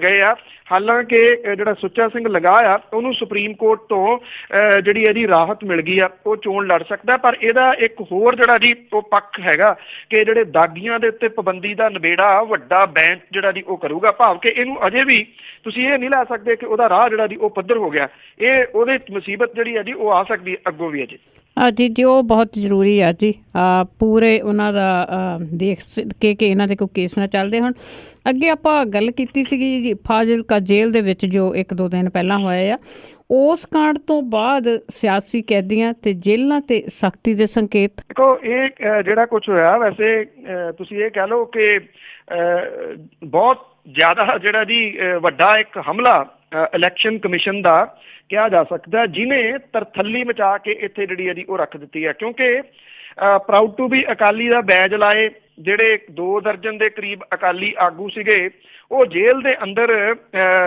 Speaker 2: ਗਏ ਆ। ਹਾਲਾਂਕਿ ਜਿਹੜਾ ਸੁੱਚਾ ਸਿੰਘ ਲੰਗਾਹ ਆ ਉਹਨੂੰ ਸੁਪਰੀਮ ਕੋਰਟ ਤੋਂ ਜਿਹੜੀ ਇਹਦੀ ਰਾਹਤ ਮਿਲ ਗਈ ਆ, ਉਹ ਚੋਣ ਲੜ ਸਕਦਾ। ਪਰ ਇਹਦਾ ਇੱਕ ਹੋਰ ਜਿਹੜਾ ਜੀ ਉਹ ਪੱਖ ਹੈਗਾ ਕਿ ਜਿਹੜੇ ਦਾਗੀਆਂ ਦੇ ਉੱਤੇ ਪਾਬੰਦੀ ਦਾ ਨਿਬੇੜਾ ਵੱਡਾ ਬੈਂਚ ਜਿਹੜਾ ਜੀ ਉਹ ਕਰੂਗਾ। ਭਾਵ ਕਿ ਇਹਨੂੰ ਅਜੇ ਵੀ ਤੁਸੀਂ ਇਹ ਨਹੀਂ ਲੈ ਸਕਦੇ ਕਿ ਉਹਦਾ ਰਾਹ ਜਿਹੜਾ ਜੀ ਉਹ ਪੱਧਰ ਹੋ ਗਿਆ। ਇਹ ਉਹਦੇ ਮੁਸੀਬਤ ਜਿਹੜੀ ਹੈ ਜੀ ਉਹ ਆ ਸਕਦੀ ਹੈ ਅੱਗੋਂ ਵੀ ਅਜੇ।
Speaker 1: ਜੀ ਜੀ ਉਹ ਬਹੁਤ ਜ਼ਰੂਰੀ ਆ ਜੀ, ਪੂਰੇ ਉਹਨਾਂ ਦਾ ਦੇਖ ਕੇ ਕਿ ਇਹਨਾਂ ਦੇ ਕੋਈ ਕੇਸ ਨਾ ਚੱਲਦੇ। ਹੁਣ ਅੱਗੇ ਆਪਾਂ ਗੱਲ ਕੀਤੀ ਸੀਗੀ ਜੀ ਫਾਜ਼ਿਲਕਾ ਜੇਲ੍ਹ ਦੇ ਵਿੱਚ ਜੋ 1-2 ਦਿਨ ਪਹਿਲਾਂ ਹੋਇਆ ਆ, ਉਸ ਕਾਂਡ ਤੋਂ ਬਾਅਦ ਸਿਆਸੀ ਕੈਦੀਆਂ ਤੇ ਜੇਲ੍ਹਾਂ ਤੇ ਸਖਤੀ ਦੇ ਸੰਕੇਤ।
Speaker 2: ਦੇਖੋ ਇਹ ਜਿਹੜਾ ਕੁਝ ਹੋਇਆ ਵੈਸੇ ਤੁਸੀਂ ਇਹ ਕਹਿ ਲਓ ਕਿ ਬਹੁਤ ਜ਼ਿਆਦਾ ਜਿਹੜਾ ਜੀ ਵੱਡਾ ਇੱਕ ਹਮਲਾ ਇਲੈਕਸ਼ਨ ਕਮਿਸ਼ਨ ਦਾ ਕਿਹਾ ਜਾ ਸਕਦਾ, ਜਿਹਨੇ ਤਰਥੱਲੀ ਮਚਾ ਕੇ ਇੱਥੇ ਜਿਹੜੀ ਇਹਦੀ ਉਹ ਰੱਖ ਦਿੱਤੀ ਹੈ। ਕਿਉਂਕਿ ਪ੍ਰਾਊਡ ਟੂ ਬੀ ਅਕਾਲੀ ਦਾ ਬੈਜ ਲਾਏ ਜਿਹੜੇ 2 ਦਰਜਨ ਦੇ ਕਰੀਬ ਅਕਾਲੀ ਆਗੂ ਸੀਗੇ, ਉਹ ਜੇਲ੍ਹ ਦੇ ਅੰਦਰ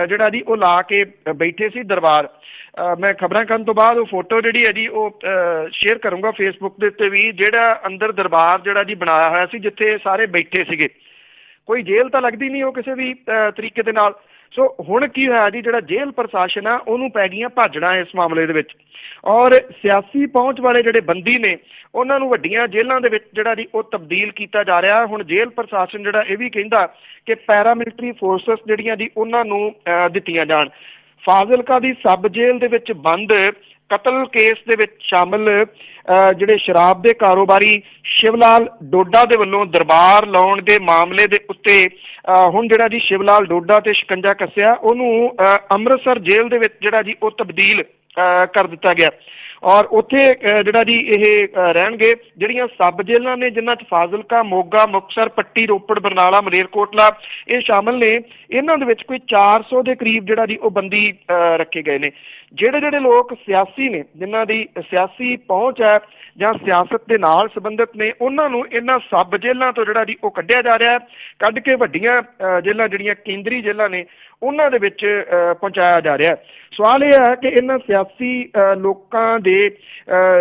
Speaker 2: ਜਿਹੜਾ ਜੀ ਉਹ ਲਾ ਕੇ ਬੈਠੇ ਸੀ ਦਰਬਾਰ। ਮੈਂ ਖਬਰਾਂ ਕਰਨ ਤੋਂ ਬਾਅਦ ਉਹ ਫੋਟੋ ਜਿਹੜੀ ਹੈ ਜੀ ਉਹ ਸ਼ੇਅਰ ਕਰੂੰਗਾ ਫੇਸਬੁੱਕ ਦੇ ਉੱਤੇ ਵੀ, ਜਿਹੜਾ ਅੰਦਰ ਦਰਬਾਰ ਜਿਹੜਾ ਜੀ ਬਣਾਇਆ ਹੋਇਆ ਸੀ ਜਿੱਥੇ ਸਾਰੇ ਬੈਠੇ ਸੀਗੇ। ਕੋਈ ਜੇਲ੍ਹ ਤਾਂ ਲੱਗਦੀ ਨਹੀਂ ਉਹ ਕਿਸੇ ਵੀ ਤਰੀਕੇ ਦੇ ਨਾਲ। ਸੋ ਹੁਣ ਕੀ ਹੋਇਆ ਜੀ, ਜਿਹੜਾ ਜੇਲ੍ਹ ਪ੍ਰਸ਼ਾਸਨ ਆ ਉਹਨੂੰ ਪੈ ਗਈਆਂ ਭਾਜੜਾਂ ਇਸ ਮਾਮਲੇ ਦੇ ਵਿੱਚ, ਔਰ ਸਿਆਸੀ ਪਹੁੰਚ ਵਾਲੇ ਜਿਹੜੇ ਬੰਦੀ ਨੇ ਉਹਨਾਂ ਨੂੰ ਵੱਡੀਆਂ ਜੇਲ੍ਹਾਂ ਦੇ ਵਿੱਚ ਜਿਹੜਾ ਜੀ ਉਹ ਤਬਦੀਲ ਕੀਤਾ ਜਾ ਰਿਹਾ। ਹੁਣ ਜੇਲ੍ਹ ਪ੍ਰਸ਼ਾਸਨ ਜਿਹੜਾ ਇਹ ਵੀ ਕਹਿੰਦਾ ਕਿ ਪੈਰਾਮਿਲਟਰੀ ਫੋਰਸਸ ਜਿਹੜੀਆਂ ਜੀ ਉਹਨਾਂ ਨੂੰ ਦਿੱਤੀਆਂ ਜਾਣ। ਫਾਜ਼ਿਲਕਾ ਦੀ ਸਬ ਜੇਲ੍ਹ ਦੇ ਵਿੱਚ ਬੰਦ ਕਤਲ ਕੇਸ ਦੇ ਵਿੱਚ ਸ਼ਾਮਲ ਜਿਹੜੇ ਸ਼ਰਾਬ ਦੇ ਕਾਰੋਬਾਰੀ ਸ਼ਿਵਲਾਲ ਡੋਡਾ ਦੇ ਵੱਲੋਂ ਦਰਬਾਰ ਲਾਉਣ ਦੇ ਮਾਮਲੇ ਦੇ ਉੱਤੇ ਹੁਣ ਜਿਹੜਾ ਜੀ ਸ਼ਿਵਲਾਲ ਡੋਡਾ ਤੇ ਸ਼ਿਕੰਜਾ ਕੱਸਿਆ, ਉਹਨੂੰ ਅੰਮ੍ਰਿਤਸਰ ਜੇਲ੍ਹ ਦੇ ਵਿੱਚ ਜਿਹੜਾ ਜੀ ਉਹ ਤਬਦੀਲ ਕਰ ਦਿੱਤਾ ਗਿਆ। ਔਰ ਉੱਥੇ ਜਿਹੜਾ ਜੀ ਇਹ ਰਹਿਣਗੇ। ਜਿਹੜੀਆਂ ਸਬ ਜੇਲ੍ਹਾਂ ਨੇ ਜਿਨ੍ਹਾਂ 'ਚ ਫਾਜ਼ਿਲਕਾ, ਮੋਗਾ, ਮੁਕਤਸਰ, ਪੱਟੀ, ਰੋਪੜ, ਬਰਨਾਲਾ, ਮਲੇਰਕੋਟਲਾ ਇਹ ਸ਼ਾਮਲ ਨੇ, ਇਹਨਾਂ ਦੇ ਵਿੱਚ ਕੋਈ 400 ਦੇ ਕਰੀਬ ਜਿਹੜਾ ਜੀ ਉਹ ਬੰਦੀ ਰੱਖੇ ਗਏ ਨੇ। ਜਿਹੜੇ ਲੋਕ ਸਿਆਸੀ ਨੇ, ਜਿਨ੍ਹਾਂ ਦੀ ਸਿਆਸੀ ਪਹੁੰਚ ਹੈ ਜਾਂ ਸਿਆਸਤ ਦੇ ਨਾਲ ਸੰਬੰਧਿਤ ਨੇ, ਉਹਨਾਂ ਨੂੰ ਇਹਨਾਂ ਸਬ ਜੇਲ੍ਹਾਂ ਤੋਂ ਜਿਹੜਾ ਜੀ ਉਹ ਕੱਢਿਆ ਜਾ ਰਿਹਾ, ਕੱਢ ਕੇ ਵੱਡੀਆਂ ਜੇਲ੍ਹਾਂ ਜਿਹੜੀਆਂ ਕੇਂਦਰੀ ਜੇਲ੍ਹਾਂ ਨੇ ਉਹਨਾਂ ਦੇ ਵਿੱਚ ਪਹੁੰਚਾਇਆ ਜਾ ਰਿਹਾ। ਸਵਾਲ ਇਹ ਹੈ ਕਿ ਇਹਨਾਂ ਸਿਆਸੀ ਲੋਕਾਂ ਦੇ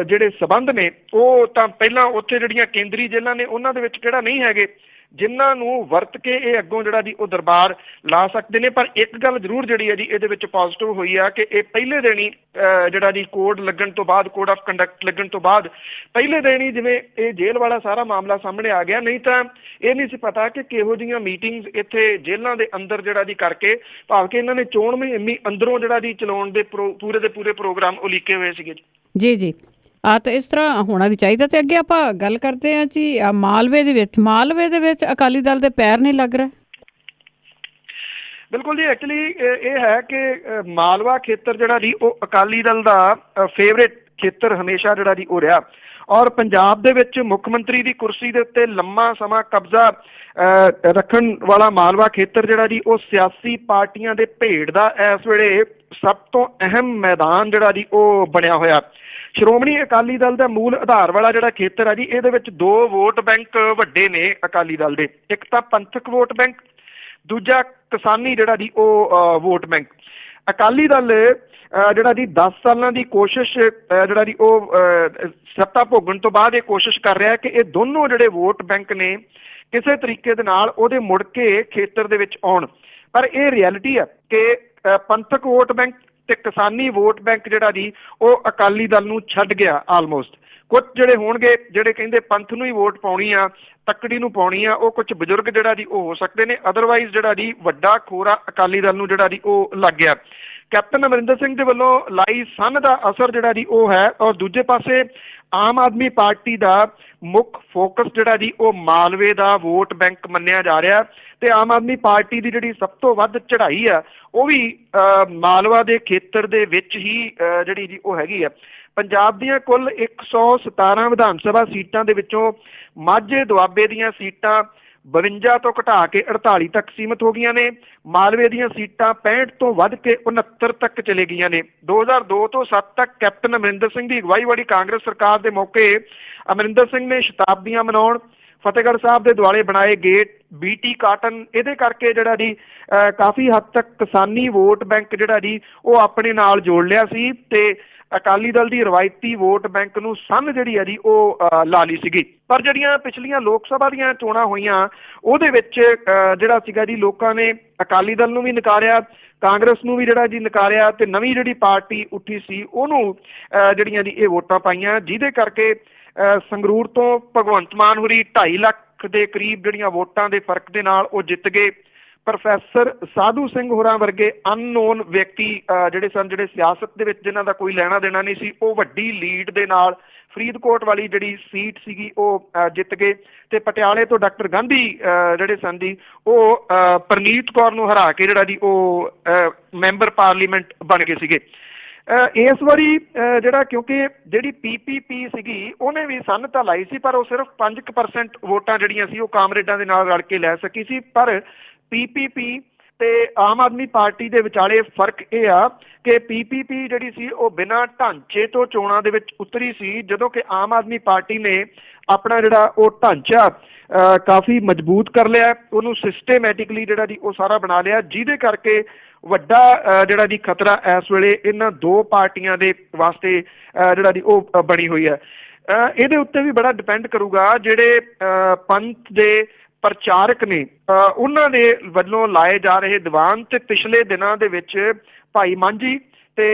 Speaker 2: ਜਿਹੜੇ ਸਬੰਧ ਨੇ ਉਹ ਤਾਂ ਪਹਿਲਾਂ ਉੱਥੇ ਜਿਹੜੀਆਂ ਕੇਂਦਰੀ ਜੇਲ੍ਹਾਂ ਨੇ ਉਹਨਾਂ ਦੇ ਵਿੱਚ ਕਿਹੜਾ ਨਹੀਂ ਹੈਗੇ ਜਿਨ੍ਹਾਂ ਨੂੰ ਵਰਤ ਕੇ ਇਹ ਅੱਗੋਂ ਜਿਹੜਾ ਜੀ ਉਹ ਦਰਬਾਰ ਲਾ ਸਕਦੇ ਨੇ। ਪਰ ਇੱਕ ਗੱਲ ਜ਼ਰੂਰ ਜਿਹੜੀ ਹੈ ਜੀ ਇਹਦੇ ਵਿੱਚ ਪੋਜ਼ਿਟਿਵ ਹੋਈ ਆ ਕਿ ਇਹ ਪਹਿਲੇ ਦਿਨ ਹੀ ਜਿਹੜਾ ਜੀ ਕੋਡ ਲੱਗਣ ਤੋਂ ਬਾਅਦ, ਕੋਡ ਆਫ ਕੰਡਕਟ ਲੱਗਣ ਤੋਂ ਬਾਅਦ ਪਹਿਲੇ ਦਿਨ ਹੀ ਜਿਵੇਂ ਇਹ ਜੇਲ੍ਹ ਵਾਲਾ ਸਾਰਾ ਮਾਮਲਾ ਸਾਹਮਣੇ ਆ ਗਿਆ। ਨਹੀਂ ਤਾਂ ਇਹ ਨਹੀਂ ਸੀ ਪਤਾ ਕਿ ਕਿਹੋ ਜਿਹੀਆਂ ਮੀਟਿੰਗਸ ਇੱਥੇ ਜੇਲ੍ਹਾਂ ਦੇ ਅੰਦਰ ਜਿਹੜਾ ਜੀ ਕਰਕੇ, ਭਾਵ ਕਿ ਇਹਨਾਂ ਨੇ ਚੋਣ ਮੁਹਿੰਮ ਅੰਦਰੋਂ ਜਿਹੜਾ ਜੀ ਚਲਾਉਣ ਦੇ ਪੂਰੇ ਦੇ ਪੂਰੇ ਪ੍ਰੋਗਰਾਮ ਉਲੀਕੇ ਹੋਏ ਸੀਗੇ
Speaker 1: ਜੀ। ਜੀ ਤਾਂ ਇਸ ਤਰ੍ਹਾਂ ਹੋਣਾ ਵੀ ਚਾਹੀਦਾ। ਤੇ ਅੱਗੇ ਆਪਾਂ ਗੱਲ ਕਰਦੇ ਹਾਂ ਜੀ ਮਾਲਵੇ ਦੇ ਵਿੱਚ ਅਕਾਲੀ ਦਲ ਦੇ ਪੈਰ ਨਹੀਂ ਲੱਗ ਰਹੇ।
Speaker 2: ਬਿਲਕੁਲ ਜੀ, ਐਕਚੁਅਲੀ ਇਹ ਹੈ ਕਿ ਮਾਲਵਾ ਖੇਤਰ ਜਿਹੜਾ ਜੀ ਉਹ ਅਕਾਲੀ ਦਲ ਦਾ ਫੇਵਰੇਟ ਖੇਤਰ ਹਮੇਸ਼ਾ ਜਿਹੜਾ ਜੀ ਉਹ ਰਿਹਾ। ਔਰ ਪੰਜਾਬ ਦੇ ਵਿੱਚ ਮੁੱਖ ਮੰਤਰੀ ਦੀ ਕੁਰਸੀ ਦੇ ਉੱਤੇ ਲੰਮਾ ਸਮਾਂ ਕਬਜ਼ਾ ਰੱਖਣ ਵਾਲਾ ਮਾਲਵਾ ਖੇਤਰ ਜਿਹੜਾ ਜੀ ਉਹ ਸਿਆਸੀ ਪਾਰਟੀਆਂ ਦੇ ਭੇਡ ਦਾ ਇਸ ਵੇਲੇ ਸਭ ਤੋਂ ਅਹਿਮ ਮੈਦਾਨ ਜਿਹੜਾ ਜੀ ਉਹ ਬਣਿਆ ਹੋਇਆ। ਸ਼੍ਰੋਮਣੀ ਅਕਾਲੀ ਦਲ ਦਾ ਮੂਲ ਆਧਾਰ ਵਾਲਾ ਜਿਹੜਾ ਖੇਤਰ ਹੈ ਜੀ, ਇਹਦੇ ਵਿੱਚ 2 ਵੋਟ ਬੈਂਕ ਵੱਡੇ ਨੇ ਅਕਾਲੀ ਦਲ ਦੇ। ਇੱਕ ਤਾਂ ਪੰਥਕ ਵੋਟ ਬੈਂਕ, ਦੂਜਾ ਕਿਸਾਨੀ ਜਿਹੜਾ ਜੀ ਉਹ ਵੋਟ ਬੈਂਕ। ਅਕਾਲੀ ਦਲ ਜਿਹੜਾ ਜੀ 10 ਸਾਲਾਂ ਦੀ ਕੋਸ਼ਿਸ਼ ਜਿਹੜਾ ਜੀ ਉਹ ਸੱਤਾ ਭੋਗਣ ਤੋਂ ਬਾਅਦ ਇਹ ਕੋਸ਼ਿਸ਼ ਕਰ ਰਿਹਾ ਕਿ ਇਹ ਦੋਨੋਂ ਜਿਹੜੇ ਵੋਟ ਬੈਂਕ ਨੇ ਕਿਸੇ ਤਰੀਕੇ ਦੇ ਨਾਲ ਉਹਦੇ ਮੁੜ ਕੇ ਖੇਤਰ ਦੇ ਵਿੱਚ ਆਉਣ। ਪਰ ਇਹ ਰਿਐਲਿਟੀ ਹੈ ਕਿ ਪੰਥਕ ਵੋਟ ਬੈਂਕ ਤੇ ਕਿਸਾਨੀ ਵੋਟ ਬੈਂਕ ਜਿਹੜਾ ਜੀ ਉਹ ਅਕਾਲੀ ਦਲ ਨੂੰ ਛੱਡ ਗਿਆ ਆਲਮੋਸਟ। ਕੁਝ ਜਿਹੜੇ ਹੋਣਗੇ ਜਿਹੜੇ ਕਹਿੰਦੇ ਪੰਥ ਨੂੰ ਹੀ ਵੋਟ ਪਾਉਣੀ ਆ, ਤੱਕੜੀ ਨੂੰ ਪਾਉਣੀ ਆ, ਉਹ ਕੁਝ ਬਜ਼ੁਰਗ ਜਿਹੜਾ ਜੀ ਉਹ ਹੋ ਸਕਦੇ ਨੇ। ਅਦਰਵਾਈਜ਼ ਜਿਹੜਾ ਜੀ ਵੱਡਾ ਖੋਰਾ ਅਕਾਲੀ ਦਲ ਨੂੰ ਜਿਹੜਾ ਜੀ ਉਹ ਲੱਗ ਗਿਆ। ਕੈਪਟਨ ਅਮਰਿੰਦਰ ਸਿੰਘ ਦੇ ਵੱਲੋਂ ਲਾਈ ਸੰਨ ਦਾ ਅਸਰ ਜਿਹੜਾ ਜੀ ਉਹ ਹੈ। ਔਰ ਦੂਜੇ ਪਾਸੇ ਆਮ ਆਦਮੀ ਪਾਰਟੀ ਦਾ ਮੁੱਖ ਫੋਕਸ ਜਿਹੜਾ ਜੀ ਉਹ ਮਾਲਵੇ ਦਾ ਵੋਟ ਬੈਂਕ ਮੰਨਿਆ ਜਾ ਰਿਹਾ। ਤੇ ਆਮ ਆਦਮੀ ਪਾਰਟੀ ਦੀ ਜਿਹੜੀ ਸਭ ਤੋਂ ਵੱਧ ਚੜ੍ਹਾਈ ਆ ਉਹ ਵੀ ਮਾਲਵਾ ਦੇ ਖੇਤਰ ਦੇ ਵਿੱਚ ਹੀ ਜਿਹੜੀ ਜੀ ਉਹ ਹੈਗੀ ਆ। ਪੰਜਾਬ ਦੀਆਂ ਕੁੱਲ 117 ਵਿਧਾਨ ਸਭਾ ਸੀਟਾਂ ਦੇ ਵਿੱਚੋਂ ਮਾਝੇ ਦੁਆਬੇ ਦੀਆਂ ਸੀਟਾਂ 52 ਤੋਂ ਘਟਾ ਕੇ 48 ਤੱਕ ਸੀਮਤ ਹੋ ਗਈਆਂ ਨੇ। ਮਾਲਵੇ ਦੀਆਂ ਸੀਟਾਂ 65 ਤੋਂ ਵੱਧ ਕੇ 69 ਤੱਕ ਚਲੇ ਗਈਆਂ ਨੇ। 2002 ਤੋਂ 7 ਤੱਕ ਕੈਪਟਨ ਅਮਰਿੰਦਰ ਸਿੰਘ ਦੀ ਅਗਵਾਈ ਵਾਲੀ ਕਾਂਗਰਸ ਸਰਕਾਰ ਦੇ ਮੌਕੇ ਅਮਰਿੰਦਰ ਸਿੰਘ ਨੇ ਸ਼ਤਾਬਦੀਆਂ ਮਨਾਉਣ, ਫਤਿਹਗੜ੍ਹ ਸਾਹਿਬ ਦੇ ਦੁਆਲੇ ਬਣਾਏ ਗੇਟ, BT ਕਾਟਨ, ਇਹਦੇ ਕਰਕੇ ਜਿਹੜਾ ਜੀ ਕਾਫੀ ਹੱਦ ਤੱਕ ਕਿਸਾਨੀ ਵੋਟ ਬੈਂਕ ਜਿਹੜਾ ਜੀ ਉਹ ਆਪਣੇ ਨਾਲ ਜੋੜ ਲਿਆ ਸੀ ਤੇ ਅਕਾਲੀ ਦਲ ਦੀ ਰਵਾਇਤੀ ਵੋਟ ਬੈਂਕ ਨੂੰ ਸੰਨ ਜਿਹੜੀ ਹੈ ਜੀ ਉਹ ਲਾ ਲਈ ਸੀਗੀ। ਪਰ ਜਿਹੜੀਆਂ ਪਿਛਲੀਆਂ ਲੋਕ ਸਭਾ ਦੀਆਂ ਚੋਣਾਂ ਹੋਈਆਂ ਉਹਦੇ ਵਿੱਚ ਜਿਹੜਾ ਸੀਗਾ ਜੀ ਲੋਕਾਂ ਨੇ ਅਕਾਲੀ ਦਲ ਨੂੰ ਵੀ ਨਕਾਰਿਆ, ਕਾਂਗਰਸ ਨੂੰ ਵੀ ਜਿਹੜਾ ਜੀ ਨਕਾਰਿਆ ਤੇ ਨਵੀਂ ਜਿਹੜੀ ਪਾਰਟੀ ਉੱਠੀ ਸੀ ਉਹਨੂੰ ਜਿਹੜੀਆਂ ਜੀ ਇਹ ਵੋਟਾਂ ਪਾਈਆਂ, ਜਿਹਦੇ ਕਰਕੇ ਸੰਗਰੂਰ ਤੋਂ ਭਗਵੰਤ ਮਾਨ ਹੋਰੀ 2.5 ਲੱਖ ਦੇ ਕਰੀਬ ਜਿਹੜੀਆਂ ਵੋਟਾਂ ਦੇ ਫਰਕ ਦੇ ਨਾਲ ਉਹ ਜਿੱਤ ਗਏ। ਪ੍ਰੋਫੈਸਰ ਸਾਧੂ ਸਿੰਘ ਹੋਰਾਂ ਵਰਗੇ ਅਨਨੋਨ ਵਿਅਕਤੀ ਜਿਹੜੇ ਸਨ, ਜਿਹੜੇ ਸਿਆਸਤ ਦੇ ਵਿੱਚ ਜਿਨ੍ਹਾਂ ਦਾ ਕੋਈ ਲੈਣਾ ਦੇਣਾ ਨਹੀਂ ਸੀ, ਉਹ ਵੱਡੀ ਲੀਡ ਦੇ ਨਾਲ ਫਰੀਦਕੋਟ ਵਾਲੀ ਜਿਹੜੀ ਸੀਟ ਸੀਗੀ ਉਹ ਜਿੱਤ ਗਏ ਤੇ ਪਟਿਆਲੇ ਤੋਂ ਡਾਕਟਰ ਗਾਂਧੀ ਜਿਹੜੇ ਸਨ ਜੀ ਉਹ ਪ੍ਰਨੀਤ ਕੌਰ ਨੂੰ ਹਰਾ ਕੇ ਜਿਹੜਾ ਜੀ ਉਹ ਮੈਂਬਰ ਪਾਰਲੀਮੈਂਟ ਬਣ ਗਏ ਸੀਗੇ। ਇਸ ਵਾਰੀ ਜਿਹੜਾ ਕਿਉਂਕਿ ਜਿਹੜੀ PPP ਸੀਗੀ ਉਹਨੇ ਵੀ ਸੰਨ ਤਾਂ ਲਾਈ ਸੀ, ਪਰ ਉਹ ਸਿਰਫ 5% ਵੋਟਾਂ ਜਿਹੜੀਆਂ ਸੀ ਉਹ ਕਾਮਰੇਡਾਂ ਦੇ ਨਾਲ ਰਲ ਕੇ ਲੈ ਸਕੀ ਸੀ। ਪਰ PPP ਤੇ ਆਮ ਆਦਮੀ ਪਾਰਟੀ ਦੇ ਵਿਚਾਲੇ ਫਰਕ ਇਹ ਆ ਕਿ PPP ਜਿਹੜੀ ਸੀ ਉਹ ਬਿਨਾਂ ਢਾਂਚੇ ਤੋਂ ਚੋਣਾਂ ਦੇ ਵਿੱਚ ਉਤਰੀ ਸੀ, ਜਦੋਂ ਕਿ ਆਮ ਆਦਮੀ ਪਾਰਟੀ ਨੇ ਆਪਣਾ ਜਿਹੜਾ ਉਹ ਢਾਂਚਾ ਕਾਫੀ ਮਜ਼ਬੂਤ ਕਰ ਲਿਆ, ਉਹਨੂੰ ਸਿਸਟੇਮੈਟਿਕਲੀ ਜਿਹੜਾ ਜੀ ਉਹ ਸਾਰਾ ਬਣਾ ਲਿਆ, ਜਿਹਦੇ ਕਰਕੇ ਵੱਡਾ ਜਿਹੜਾ ਜੀ ਖਤਰਾ ਇਸ ਵੇਲੇ ਇਹਨਾਂ ਦੋ ਪਾਰਟੀਆਂ ਦੇ ਵਾਸਤੇ ਜਿਹੜਾ ਜੀ ਉਹ ਬਣੀ ਹੋਈ ਹੈ। ਇਹਦੇ ਉੱਤੇ ਵੀ ਬੜਾ ਡਿਪੈਂਡ ਕਰੂਗਾ ਜਿਹੜੇ ਪੰਥ ਦੇ ਪ੍ਰਚਾਰਕ ਨੇ ਉਹਨਾਂ ਦੇ ਵੱਲੋਂ ਲਾਏ ਜਾ ਰਹੇ ਦੀਵਾਨ ਤੇ ਪਿਛਲੇ ਦਿਨਾਂ ਦੇ ਵਿੱਚ ਭਾਈ ਮਾਂਝੀ ਤੇ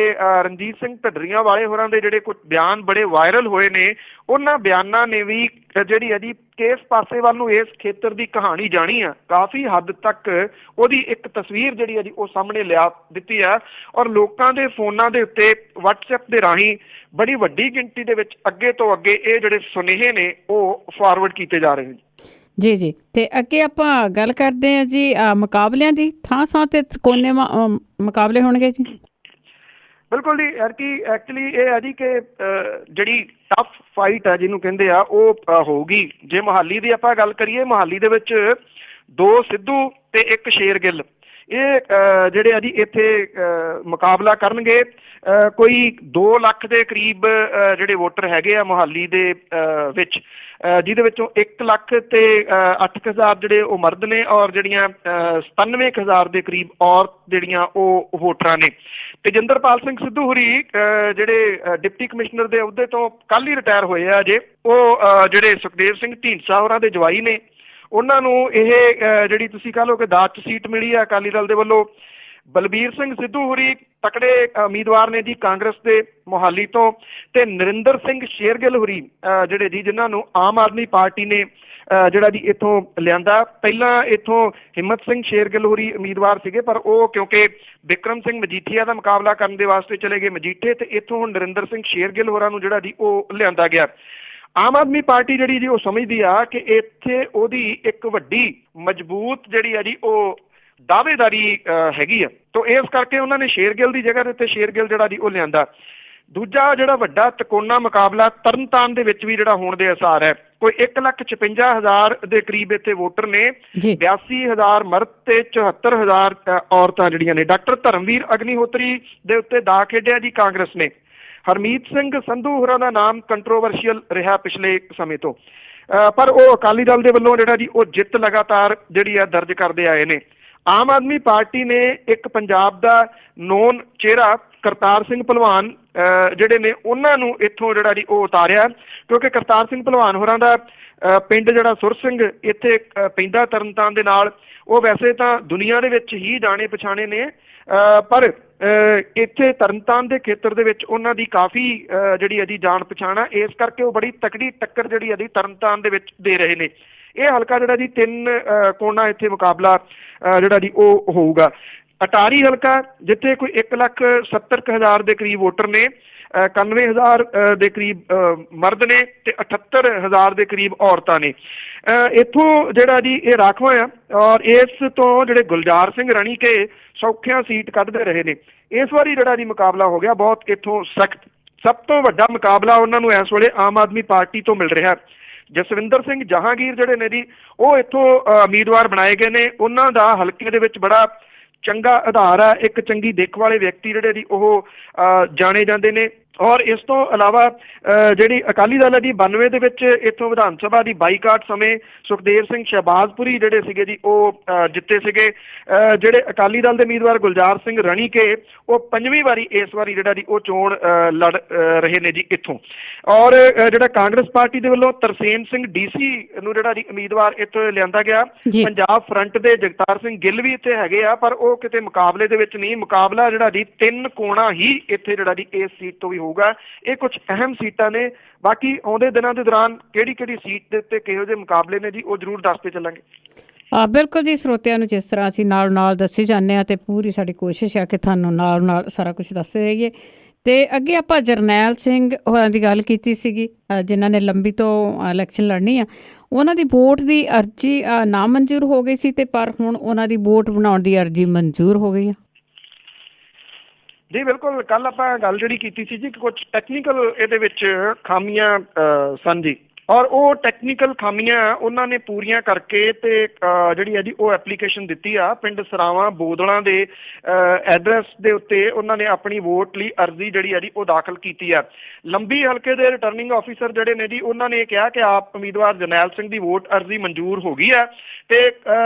Speaker 2: ਰਣਜੀਤ ਸਿੰਘ ਢੱਡਰੀਆਂ ਵਾਲੇ ਹੋਰਾਂ ਦੇ ਜਿਹੜੇ ਕੁਝ ਬਿਆਨ ਬੜੇ ਵਾਇਰਲ ਹੋਏ ਨੇ, ਉਹਨਾਂ ਬਿਆਨਾਂ ਨੇ ਵੀ ਜਿਹੜੀ ਹੈ ਜੀ ਕਿਸ ਪਾਸੇ ਵੱਲ ਨੂੰ ਇਸ ਖੇਤਰ ਦੀ ਕਹਾਣੀ ਜਾਣੀ ਆ, ਕਾਫੀ ਹੱਦ ਤੱਕ ਉਹਦੀ ਇੱਕ ਤਸਵੀਰ ਜਿਹੜੀ ਹੈ ਜੀ ਉਹ ਸਾਹਮਣੇ ਲਿਆ ਦਿੱਤੀ ਆ ਔਰ ਲੋਕਾਂ ਦੇ ਫੋਨਾਂ ਦੇ ਉੱਤੇ WhatsApp ਦੇ ਰਾਹੀਂ ਬੜੀ ਵੱਡੀ ਗਿਣਤੀ ਦੇ ਵਿੱਚ ਅੱਗੇ ਤੋਂ ਅੱਗੇ ਇਹ ਜਿਹੜੇ ਸੁਨੇਹੇ ਨੇ ਉਹ ਫਾਰਵਰਡ ਕੀਤੇ ਜਾ ਰਹੇ ਨੇ।
Speaker 1: ਜੀ ਜੀ, ਤੇ ਅੱਗੇ ਆਪਾਂ ਗੱਲ ਕਰਦੇ ਹਾਂ ਜੀ ਮੁਕਾਬਲਿਆਂ ਦੀ। ਥਾਂ ਥਾਂ ਤੇ ਕੋਨੇ ਮੁਕਾਬਲੇ ਹੋਣਗੇ ਜੀ।
Speaker 2: ਬਿਲਕੁਲ ਜੀ, ਐਕਚੁਅਲੀ ਇਹ ਹੈ ਜੀ ਕਿ ਜਿਹੜੀ ਟਫ ਫਾਈਟ ਹੈ ਜਿਹਨੂੰ ਕਹਿੰਦੇ ਆ ਉਹ ਹੋਊਗੀ। ਜੇ ਮੁਹਾਲੀ ਦੀ ਆਪਾਂ ਗੱਲ ਕਰੀਏ, ਮੁਹਾਲੀ ਦੇ ਵਿੱਚ 2 ਸਿੱਧੂ ਤੇ 1 ਸ਼ੇਰਗਿੱਲ ਇਹ ਜਿਹੜੇ ਆ ਜੀ ਇੱਥੇ ਮੁਕਾਬਲਾ ਕਰਨਗੇ। ਕੋਈ 2 ਲੱਖ ਦੇ ਕਰੀਬ ਜਿਹੜੇ ਵੋਟਰ ਹੈਗੇ ਆ ਮੁਹਾਲੀ ਦੇ ਵਿੱਚ, ਜਿਹਦੇ ਵਿੱਚੋਂ 1 ਲੱਖ ਤੇ 8,000 ਜਿਹੜੇ ਉਹ ਮਰਦ ਨੇ ਔਰ ਜਿਹੜੀਆਂ 97,000 ਦੇ ਕਰੀਬ ਔਰਤ ਜਿਹੜੀਆਂ ਉਹ ਵੋਟਰਾਂ ਨੇ। ਤੇਜਿੰਦਰਪਾਲ ਸਿੰਘ ਸਿੱਧੂ ਹੋਰੀ ਜਿਹੜੇ ਡਿਪਟੀ ਕਮਿਸ਼ਨਰ ਦੇ ਅਹੁਦੇ ਤੋਂ ਕੱਲ੍ਹ ਹੀ ਰਿਟਾਇਰ ਹੋਏ ਆ ਜੇ, ਉਹ ਜਿਹੜੇ ਸੁਖਦੇਵ ਸਿੰਘ ਢੀਂਡਸਾ ਹੋਰਾਂ ਦੇ ਜਵਾਈ ਨੇ, ਉਹਨਾਂ ਨੂੰ ਇਹ ਜਿਹੜੀ ਤੁਸੀਂ ਕਹ ਲਓ ਕਿ ਦਾਅ 'ਚ ਸੀਟ ਮਿਲੀ ਆ ਅਕਾਲੀ ਦਲ ਦੇ ਵੱਲੋਂ। ਬਲਬੀਰ ਸਿੰਘ ਸਿੱਧੂ ਹੋਰੀ ਤਕੜੇ ਉਮੀਦਵਾਰ ਨੇ ਜੀ ਕਾਂਗਰਸ ਦੇ ਮੁਹਾਲੀ ਤੋਂ, ਤੇ ਨਰਿੰਦਰ ਸਿੰਘ ਸ਼ੇਰਗਿੱਲ ਹੋਰੀ ਜਿਹੜੇ ਜੀ ਜਿਨ੍ਹਾਂ ਨੂੰ ਆਮ ਆਦਮੀ ਪਾਰਟੀ ਨੇ ਜਿਹੜਾ ਜੀ ਇੱਥੋਂ ਲਿਆਂਦਾ। ਪਹਿਲਾਂ ਇੱਥੋਂ ਹਿੰਮਤ ਸਿੰਘ ਸ਼ੇਰਗਿੱਲ ਹੋਰੀ ਉਮੀਦਵਾਰ ਸੀਗੇ, ਪਰ ਉਹ ਕਿਉਂਕਿ ਬਿਕਰਮ ਸਿੰਘ ਮਜੀਠੀਆ ਦਾ ਮੁਕਾਬਲਾ ਕਰਨ ਦੇ ਵਾਸਤੇ ਚਲੇ ਗਏ ਮਜੀਠੇ, ਤੇ ਇੱਥੋਂ ਹੁਣ ਨਰਿੰਦਰ ਸਿੰਘ ਸ਼ੇਰਗਿੱਲ ਹੋਰਾਂ ਨੂੰ ਜਿਹੜਾ ਜੀ ਉਹ ਲਿਆਂਦਾ ਗਿਆ। ਆਮ ਆਦਮੀ ਪਾਰਟੀ ਜਿਹੜੀ ਜੀ ਉਹ ਸਮਝਦੀ ਆ ਕਿ ਇੱਥੇ ਉਹਦੀ ਇੱਕ ਵੱਡੀ ਮਜ਼ਬੂਤ ਜਿਹੜੀ ਆ ਜੀ ਉਹ ਦਾਅਵੇਦਾਰੀ ਹੈਗੀ ਆ, ਤਾਂ ਇਸ ਕਰਕੇ ਉਹਨਾਂ ਨੇ ਸ਼ੇਰਗਿੱਲ ਦੀ ਜਗ੍ਹਾ ਦੇ ਉੱਤੇ ਸ਼ੇਰਗਿੱਲ ਜਿਹੜਾ ਜੀ ਉਹ ਲਿਆਂਦਾ। ਦੂਜਾ ਜਿਹੜਾ ਵੱਡਾ ਤਿਕੋਣਾ ਮੁਕਾਬਲਾ ਤਰਨਤਾਰਨ ਦੇ ਵਿੱਚ ਵੀ ਜਿਹੜਾ ਹੋਣ ਦੇ ਆਸਾਰ ਹੈ। ਕੋਈ 1,56,000 ਦੇ ਕਰੀਬ ਇੱਥੇ ਵੋਟਰ ਨੇ, 82,000 ਮਰਦ ਤੇ 74,000 ਔਰਤਾਂ ਜਿਹੜੀਆਂ ਨੇ। ਡਾਕਟਰ ਧਰਮਵੀਰ ਅਗਨੀਹੋਤਰੀ ਦੇ ਉੱਤੇ ਦਾ ਖੇਡਿਆ ਜੀ ਕਾਂਗਰਸ ਨੇ। ਹਰਮੀਤ ਸਿੰਘ ਸੰਧੂ ਹੋਰਾਂ ਦਾ ਨਾਮ ਕੰਟਰੋਵਰਸ਼ੀਅਲ ਰਿਹਾ ਪਿਛਲੇ ਸਮੇਂ ਤੋਂ, ਪਰ ਉਹ ਅਕਾਲੀ ਦਲ ਦੇ ਵੱਲੋਂ ਜਿਹੜਾ ਜੀ ਉਹ ਜਿੱਤ ਲਗਾਤਾਰ ਜਿਹੜੀ ਆ ਦਰਜ ਕਰਦੇ ਆਏ ਨੇ। ਆਮ ਆਦਮੀ ਪਾਰਟੀ ਨੇ ਇੱਕ ਪੰਜਾਬ ਦਾ ਨੋਨ ਚਿਹਰਾ ਕਰਤਾਰ ਸਿੰਘ ਭਲਵਾਨ ਜਿਹੜੇ ਨੇ ਉਹਨਾਂ ਨੂੰ ਇੱਥੋਂ ਜਿਹੜਾ ਜੀ ਉਹ ਉਤਾਰਿਆ, ਕਿਉਂਕਿ ਕਰਤਾਰ ਸਿੰਘ ਭਲਵਾਨ ਹੋਰਾਂ ਦਾ ਪਿੰਡ ਜਿਹੜਾ ਸੁਰ ਸਿੰਘ ਇੱਥੇ ਪੈਂਦਾ ਤਰਨਤਾਰਨ ਦੇ ਨਾਲ, ਉਹ ਵੈਸੇ ਤਾਂ ਦੁਨੀਆ ਦੇ ਵਿੱਚ ਹੀ ਜਾਣੇ ਪਛਾਣੇ ਨੇ, ਪਰ ਇੱਥੇ ਤਰਨਤਾਰਨ ਦੇ ਖੇਤਰ ਦੇ ਵਿੱਚ ਉਹਨਾਂ ਦੀ ਕਾਫੀ ਜਿਹੜੀ ਇਹਦੀ ਜਾਣ ਪਛਾਣ ਆ, ਇਸ ਕਰਕੇ ਉਹ ਬੜੀ ਤਕੜੀ ਟੱਕਰ ਜਿਹੜੀ ਇਹਦੀ ਤਰਨਤਾਰਨ ਦੇ ਵਿੱਚ ਦੇ ਰਹੇ ਨੇ। ਇਹ ਹਲਕਾ ਜਿਹੜਾ ਜੀ 3 ਕੋਨਾ ਇੱਥੇ ਮੁਕਾਬਲਾ ਜਿਹੜਾ ਜੀ ਉਹ ਹੋਊਗਾ। ਅਟਾਰੀ ਹਲਕਾ ਜਿੱਥੇ ਕੋਈ 1,70,000 ਦੇ ਕਰੀਬ ਵੋਟਰ ਨੇ, 91,000 ਦੇ ਕਰੀਬ ਮਰਦ ਨੇ ਤੇ 78,000 ਦੇ ਕਰੀਬ ਔਰਤਾਂ ਨੇ। ਇੱਥੋਂ ਜਿਹੜਾ ਜੀ ਇਹ ਰਾਖਵਾਂ ਆ ਔਰ ਇਸ ਤੋਂ ਜਿਹੜੇ ਗੁਲਜ਼ਾਰ ਸਿੰਘ ਰਣੀਕੇ ਸੌਖਿਆਂ ਸੀਟ ਕੱਢਦੇ ਰਹੇ ਨੇ। ਇਸ ਵਾਰੀ ਜਿਹੜਾ ਜੀ ਮੁਕਾਬਲਾ ਹੋ ਗਿਆ ਬਹੁਤ ਇੱਥੋਂ ਸਖਤ। ਸਭ ਤੋਂ ਵੱਡਾ ਮੁਕਾਬਲਾ ਉਹਨਾਂ ਨੂੰ ਇਸ ਵੇਲੇ ਆਮ ਆਦਮੀ ਪਾਰਟੀ ਤੋਂ ਮਿਲ ਰਿਹਾ। ਜਸਵਿੰਦਰ ਸਿੰਘ ਜਹਾਂਗੀਰ ਜਿਹੜੇ ਨੇ ਜੀ ਉਹ ਇੱਥੋਂ ਉਮੀਦਵਾਰ ਬਣਾਏ ਗਏ ਨੇ। ਉਹਨਾਂ ਦਾ ਹਲਕੇ ਦੇ ਵਿੱਚ ਬੜਾ ਚੰਗਾ ਆਧਾਰ ਹੈ, ਇੱਕ ਚੰਗੀ ਦਿੱਖ ਵਾਲੇ ਵਿਅਕਤੀ ਜਿਹੜੇ ਜੀ ਉਹ ਜਾਣੇ ਜਾਂਦੇ ਨੇ। ਔਰ ਇਸ ਤੋਂ ਇਲਾਵਾ ਜਿਹੜੀ ਅਕਾਲੀ ਦਲ ਹੈ ਜੀ 92 ਦੇ ਵਿੱਚ ਇੱਥੋਂ ਵਿਧਾਨ ਸਭਾ ਦੀ ਬਾਈਕਾਟ ਸਮੇਂ ਸੁਖਦੇਵ ਸਿੰਘ ਸ਼ਹਿਬਾਜ਼ਪੁਰੀ ਜਿਹੜੇ ਸੀਗੇ ਜੀ ਉਹ ਜਿੱਤੇ ਸੀਗੇ। ਜਿਹੜੇ ਅਕਾਲੀ ਦਲ ਦੇ ਉਮੀਦਵਾਰ ਗੁਲਜ਼ਾਰ ਸਿੰਘ ਰਣੀਕੇ ਉਹ 5ਵੀਂ ਵਾਰੀ ਇਸ ਵਾਰੀ ਜਿਹੜਾ ਜੀ ਉਹ ਚੋਣ ਲੜ ਰਹੇ ਨੇ ਜੀ ਇੱਥੋਂ। ਔਰ ਜਿਹੜਾ ਕਾਂਗਰਸ ਪਾਰਟੀ ਦੇ ਵੱਲੋਂ ਤਰਸੇਮ ਸਿੰਘ ਡੀਸੀ ਨੂੰ ਜਿਹੜਾ ਜੀ ਉਮੀਦਵਾਰ ਇੱਥੋਂ ਲਿਆਂਦਾ ਗਿਆ। ਪੰਜਾਬ ਫਰੰਟ ਦੇ ਜਗਤਾਰ ਸਿੰਘ ਗਿੱਲ ਵੀ ਇੱਥੇ ਹੈਗੇ ਆ, ਪਰ ਉਹ ਕਿਤੇ ਮੁਕਾਬਲੇ ਦੇ ਵਿੱਚ ਨਹੀਂ। ਮੁਕਾਬਲਾ ਜਿਹੜਾ ਜੀ 3 ਕੋਣਾ ਹੀ ਇੱਥੇ ਜਿਹੜਾ ਜੀ ਇਸ ਸੀਟ ਤੋਂ ਵੀ ਹੋਊਗਾ। ਇਹ ਕੁਝ ਅਹਿਮ ਸੀਟਾਂ ਨੇ। ਬਾਕੀ ਆਉਂਦੇ ਦਿਨਾਂ ਦੇ ਦੌਰਾਨ ਕਿਹੜੀ ਸੀਟ ਦੇ ਉੱਤੇ ਕਿਹੋ ਜਿਹੇ ਮੁਕਾਬਲੇ ਨੇ ਜੀ ਉਹ ਜ਼ਰੂਰ ਦੱਸਦੇ ਚੱਲਾਂਗੇ।
Speaker 1: ਬਿਲਕੁਲ ਜੀ, ਸਰੋਤਿਆਂ ਨੂੰ ਜਿਸ ਤਰ੍ਹਾਂ ਅਸੀਂ ਨਾਲ ਦੱਸੀ ਜਾਂਦੇ ਹਾਂ ਤੇ ਪੂਰੀ ਸਾਡੀ ਕੋਸ਼ਿਸ਼ ਹੈ ਕਿ ਤੁਹਾਨੂੰ ਨਾਲ ਸਾਰਾ ਕੁਝ ਦੱਸਦੇ ਰਹੀਏ। ਤੇ ਅੱਗੇ ਆਪਾਂ ਜਰਨੈਲ ਸਿੰਘ ਹੋਰਾਂ ਦੀ ਗੱਲ ਕੀਤੀ ਸੀਗੀ, ਜਿਨ੍ਹਾਂ ਨੇ ਲੰਬੀ ਤੋਂ ਇਲੈਕਸ਼ਨ ਲੜਨੀ ਆ। ਉਹਨਾਂ ਦੀ ਵੋਟ ਦੀ ਅਰਜੀ ਨਾਮਨਜ਼ੂਰ ਹੋ ਗਈ ਸੀ ਤੇ ਪਰ ਹੁਣ ਉਹਨਾਂ ਦੀ ਵੋਟ ਬਣਾਉਣ ਦੀ ਅਰਜੀ ਮਨਜ਼ੂਰ ਹੋ ਗਈ ਆ।
Speaker 2: ਜੀ ਬਿਲਕੁਲ, ਕੱਲ ਆਪਾਂ ਗੱਲ ਜਿਹੜੀ ਕੀਤੀ ਸੀ ਜੀ ਕਿ ਕੁਝ ਟੈਕਨੀਕਲ ਇਹਦੇ ਵਿੱਚ ਖਾਮੀਆਂ ਸਨ ਜੀ, ਔਰ ਉਹ ਟੈਕਨੀਕਲ ਖਾਮੀਆਂ ਉਹਨਾਂ ਨੇ ਪੂਰੀਆਂ ਕਰਕੇ ਤੇ ਜਿਹੜੀ ਹੈ ਜੀ ਉਹ ਐਪਲੀਕੇਸ਼ਨ ਦਿੱਤੀ ਆ। ਪਿੰਡ ਸਰਾਵਾਂ ਬੋਦਲਾਂ ਦੇ ਐਡਰੈਸ ਦੇ ਉੱਤੇ ਉਹਨਾਂ ਨੇ ਆਪਣੀ ਵੋਟ ਲਈ ਅਰਜ਼ੀ ਜਿਹੜੀ ਹੈ ਜੀ ਉਹ ਦਾਖਲ ਕੀਤੀ ਆ। ਲੰਬੀ ਹਲਕੇ ਦੇ ਰਿਟਰਨਿੰਗ ਆਫੀਸਰ ਜਿਹੜੇ ਨੇ ਜੀ ਉਹਨਾਂ ਨੇ ਕਿਹਾ ਕਿ ਆਪ ਉਮੀਦਵਾਰ ਜਰਨੈਲ ਸਿੰਘ ਦੀ ਵੋਟ ਅਰਜ਼ੀ ਮਨਜ਼ੂਰ ਹੋ ਗਈ ਆ ਤੇ